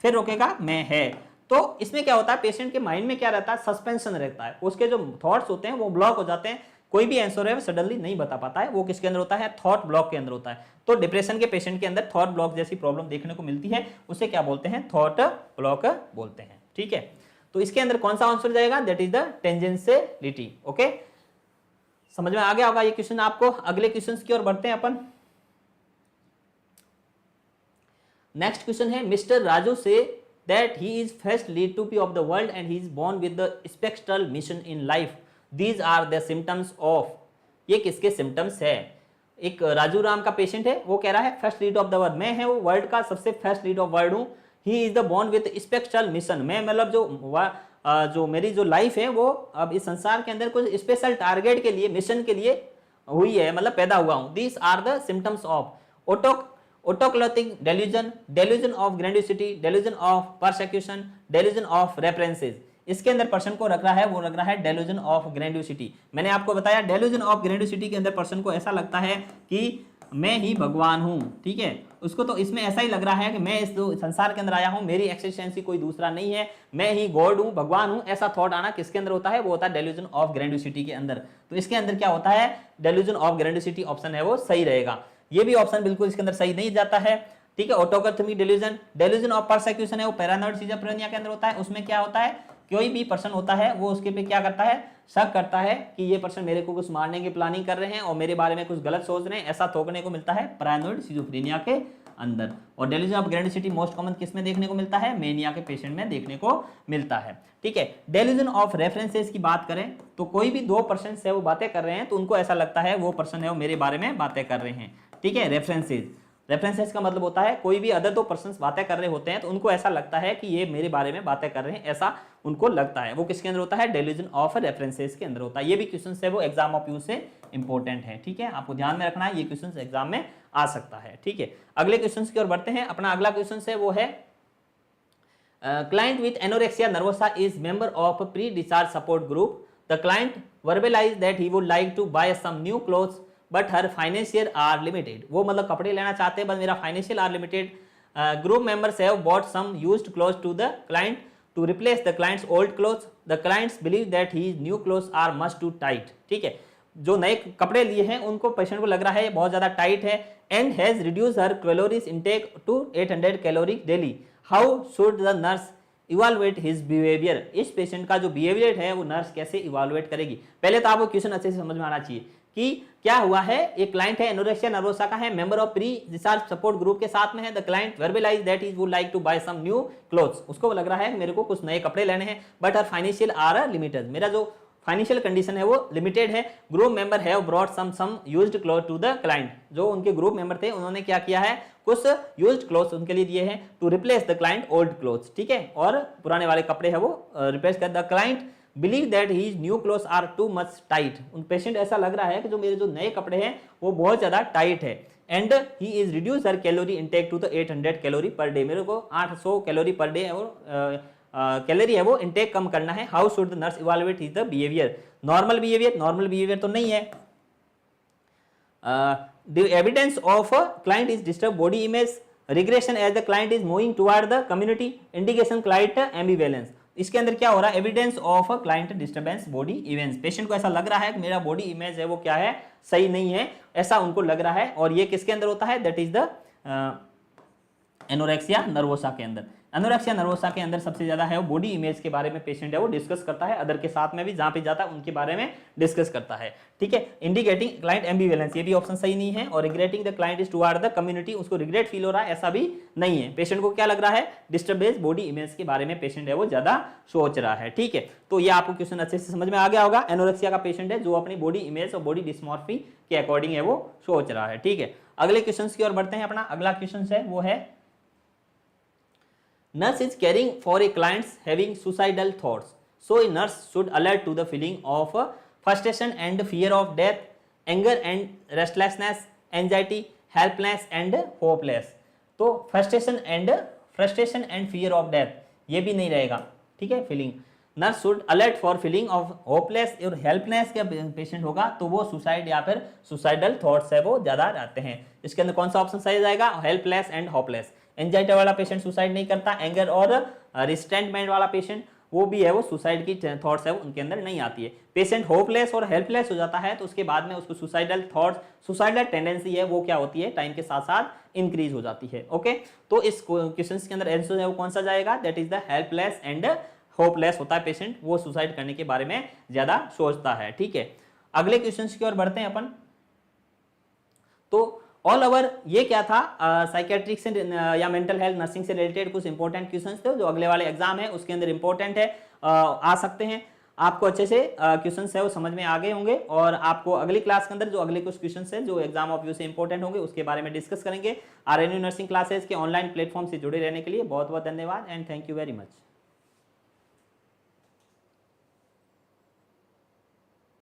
फिर रुकेगा मैं है। तो इसमें क्या होता है, पेशेंट के माइंड में क्या रहता है, सस्पेंशन रहता है, उसके जो थॉट्स होते हैं वो ब्लॉक हो जाते हैं, कोई भी आंसर है वो सडनली नहीं बता पाता है। वो किसके अंदर होता है, थॉट ब्लॉक के अंदर होता है। तो डिप्रेशन के पेशेंट के अंदर थॉट ब्लॉक जैसी प्रॉब्लम देखने को मिलती है, उसे क्या बोलते हैं, थॉट ब्लॉक बोलते हैं। ठीक है, तो इसके अंदर कौन सा आंसर जाएगा, दैट इज द टेंजेंशियलिटी। ओके, समझ में आ गया होगा ये क्वेश्चन आपको। अगले क्वेश्चन की ओर बढ़ते हैं अपन। नेक्स्ट क्वेश्चन है, मिस्टर राजू से that he is first lead to be of the world and he is born with the spectral mission in life, these are the symptoms of. ये किसके सिम्टम्स है, एक राजू राम का पेशेंट है, वो कह रहा है first lead of the world, मैं है वो वर्ल्ड का सबसे फर्स्ट लीड ऑफ वर्ल्ड हूँ। He is the born with spectral mission, मैं मतलब जो मेरी जो लाइफ है वो अब इस संसार के अंदर कुछ स्पेशल टारगेट के लिए, मिशन के लिए हुई है, मतलब पैदा हुआ हूँ। These are the symptoms of autocratic delusion, delusion of grandiosity, delusion of persecution, delusion of references. इसके अंदर पर्सन को रख रहा है, वो रख रहा है डेल्यूजन ऑफ ग्रैंडियोसिटी। मैंने आपको बताया डेल्यूजन ऑफ ग्रैंडियोसिटी के अंदर पर्सन को ऐसा लगता है कि मैं ही भगवान हूं। ठीक है, उसको तो इसमें ऐसा ही लग रहा है कि मैं इस संसार के अंदर आया हूं, मेरी एक्सिस्टेंसी कोई दूसरा नहीं है, मैं ही गॉड हूं, भगवान हूं, ऐसा थॉट आना किसके अंदर होता है, वो होता है डेल्यूजन ऑफ ग्रैंडियोसिटी के अंदर। तो इसके अंदर क्या होता है, डेल्यूजन ऑफ ग्रैंडियोसिटी ऑप्शन है वो सही रहेगा। ये भी ऑप्शन बिल्कुल इसके अंदर सही नहीं जाता है। ठीक है, ऑटोकथमिक डेल्यूजन, डेल्यूजन ऑफ परसेक्यूशन है वो पैरानॉइड सिजोफ्रेनिया के अंदर होता है। उसमें क्या होता है कोई भी पर्सन होता है वो उसके पे क्या करता है, शक करता है कि ये पर्सन मेरे को कुछ मारने की प्लानिंग कर रहे हैं और मेरे बारे में कुछ गलत सोच रहे हैं, ऐसा थोपने को मिलता है पैरानोइड सिजोफ्रेनिया के अंदर। और डेल्यूजन ऑफ ग्रैंडिसिटी मोस्ट कॉमन किस में देखने को मिलता है, मेनिया के पेशेंट में देखने को मिलता है। ठीक है, डेल्यूजन ऑफ रेफरेंसेस की बात करें तो कोई भी दो पर्सन से वो बातें कर रहे हैं तो उनको ऐसा लगता है वो पर्सन है वो मेरे बारे में बातें कर रहे हैं। ठीक है, रेफरेंसेस का मतलब होता है कोई भी अदर दो पर्सन बातें कर रहे होते हैं तो उनको ऐसा लगता है कि ये मेरे बारे में बातें कर रहे हैं, ऐसा उनको लगता है। वो किसके अंदर होता है, डेल्यूजन ऑफ रेफरेंसेस के अंदर होता है। ये भी क्वेश्चन है वो एग्जाम ऑफ यू से इंपॉर्टेंट है। ठीक है, आपको ध्यान में रखना है, ये क्वेश्चन एग्जाम में आ सकता है। ठीक है, अगले क्वेश्चन की ओर बढ़ते हैं। अपना अगला क्वेश्चन है वो है client with anorexia nervosa is member of pre discharge support group. The client verbalize that he would like to buy some new clothes but her financial are limited. वो मतलब कपड़े लेना चाहते हैं बस मेरा financial are limited. Group members have bought some used clothes to the client to replace the client's old clothes. The clients believe that his new clothes are much too tight. ठीक है, जो नए कपड़े लिए हैं उनको पेशेंट को लग रहा है ये बहुत ज्यादा टाइट है and has reduced her calories intake to 800 calories daily. How should the nurse evaluate his behavior? इस पेशेंट का जो बिहेवियर है वो नर्स कैसे इवेलुएट करेगी? पहले तो आपको क्वेश्चन अच्छे से समझ में आना चाहिए कि क्या हुआ है। एक क्लाइंट है एनोरेक्सिया नर्वोसा का है, member of pre discharge support group के साथ में है। The client verbalize that he would like to buy some new clothes. उसको लग रहा है मेरे को कुछ नए कपड़े लेने हैं but her financial are limited. मेरा जो फाइनेंशियल कंडीशन है वो लिमिटेड है। Group member have brought some used cloth to the client. जो उनके ग्रुप मेंबर थे उन्होंने क्या किया है, कुछ यूज्ड क्लोथ्स उनके लिए दिए हैं to replace the client old clothes. ठीक है, और पुराने वाले कपड़े है वो रिप्लेस कर। The client believe that his new clothes are too much tight. उन पेशेंट ऐसा लग रहा है कि जो मेरे जो नए कपड़े हैं वो बहुत ज्यादा टाइट है। And he is reduce her calorie intake to the 800 calorie per day. मेरे को 800 कैलोरी पर डे और कैलोरी है वो इनटेक कम करना है। How should the nurse evaluate his the behaviour? Normal behaviour तो नहीं है। The evidence of client is disturb body image regression as the client is moving toward the community indication client ambivalence. इसके अंदर क्या हो रहा है, evidence of client disturbance body image. Patient को ऐसा लग रहा है कि मेरा बॉडी इमेज है वो क्या है, सही नहीं है, ऐसा उनको लग रहा है। और ये किसके अंदर होता है, that is the anorexia nervosa के अंदर। एनोरेक्सिया नर्वोसा के अंदर सबसे ज्यादा है वो बॉडी इमेज के बारे में पेशेंट है वो डिस्कस करता है। अदर के साथ में भी जहां पे जाता है उनके बारे में डिस्कस करता है। ठीक है, इंडिकेटिंग क्लाइंट एम्बिवेलेंस, ये भी ऑप्शन सही नहीं है। और regretting the client is toward the community, उसको रिग्रेट फील हो रहा है, ऐसा भी नहीं है। पेशेंट को क्या लग रहा है, डिस्टर्बेंस बॉडी इमेज के बारे में पेशेंट है वो ज्यादा सोच रहा है। ठीक है, तो ये आपको क्वेश्चन अच्छे से समझ में आ गया होगा। एनोरेक्सिया का पेशेंट है जो अपनी बॉडी इमेज और बॉडी डिस्मॉर्फी के अकॉर्डिंग है वो सोच रहा है। ठीक है, अगले क्वेश्चन की ओर बढ़ते हैं। अपना अगला क्वेश्चन है वो है nurse is caring for a clients having suicidal thoughts, so a nurse should alert to the feeling of frustration and fear of death, anger and restlessness, anxiety, helplessness and hopeless। तो frustration and fear of death ये भी नहीं रहेगा। ठीक है, feeling nurse should alert for feeling of hopeless और helpless का patient होगा तो वो सुसाइड या फिर सुसाइडल थॉट्स है वो ज्यादा रहते हैं। इसके अंदर कौन सा ऑप्शन सही जाएगा, हेल्पलेस एंड होपलेस। एंजाइटी वाला पेशेंट सुसाइड नहीं करता। एंगर और रिस्ट्रेंटमेंट वाला पेशेंट वो भी है वो सुसाइड की थॉट्स है वो उनके अंदर नहीं आती है। पेशेंट होपलेस और हेल्पलेस हो जाता है तो उसके बाद में उसको सुसाइडल थॉट्स, सुसाइडल टेंडेंसी है वो क्या होती है, टाइम के साथ साथ इंक्रीज हो जाती है। ओके, तो इस क्वेश्चन के अंदर आंसर है वो कौन सा जाएगा, that is the helpless and hopeless होता है पेशेंट, वो सुसाइड करने के बारे में ज्यादा सोचता है। ठीक है, अगले क्वेश्चन की ओर बढ़ते हैं अपन। तो ऑल ओवर ये क्या था, साइकेट्रिक से या मेंटल हेल्थ नर्सिंग से रिलेटेड कुछ इंपॉर्टेंट क्वेश्चंस थे जो अगले वाले एग्जाम है उसके अंदर इंपॉर्टेंट है, आ सकते हैं। आपको अच्छे से क्वेश्चंस है वो समझ में आ गए होंगे और आपको अगली क्लास के अंदर जो अगले कुछ क्वेश्चंस है जो एग्जाम ऑफ व्यू से इंपॉर्टेंट होंगे उसके बारे में डिस्कस करेंगे। आरएनयू नर्सिंग क्लासेस के ऑनलाइन प्लेटफॉर्म से जुड़े रहने के लिए बहुत बहुत धन्यवाद and thank you very much.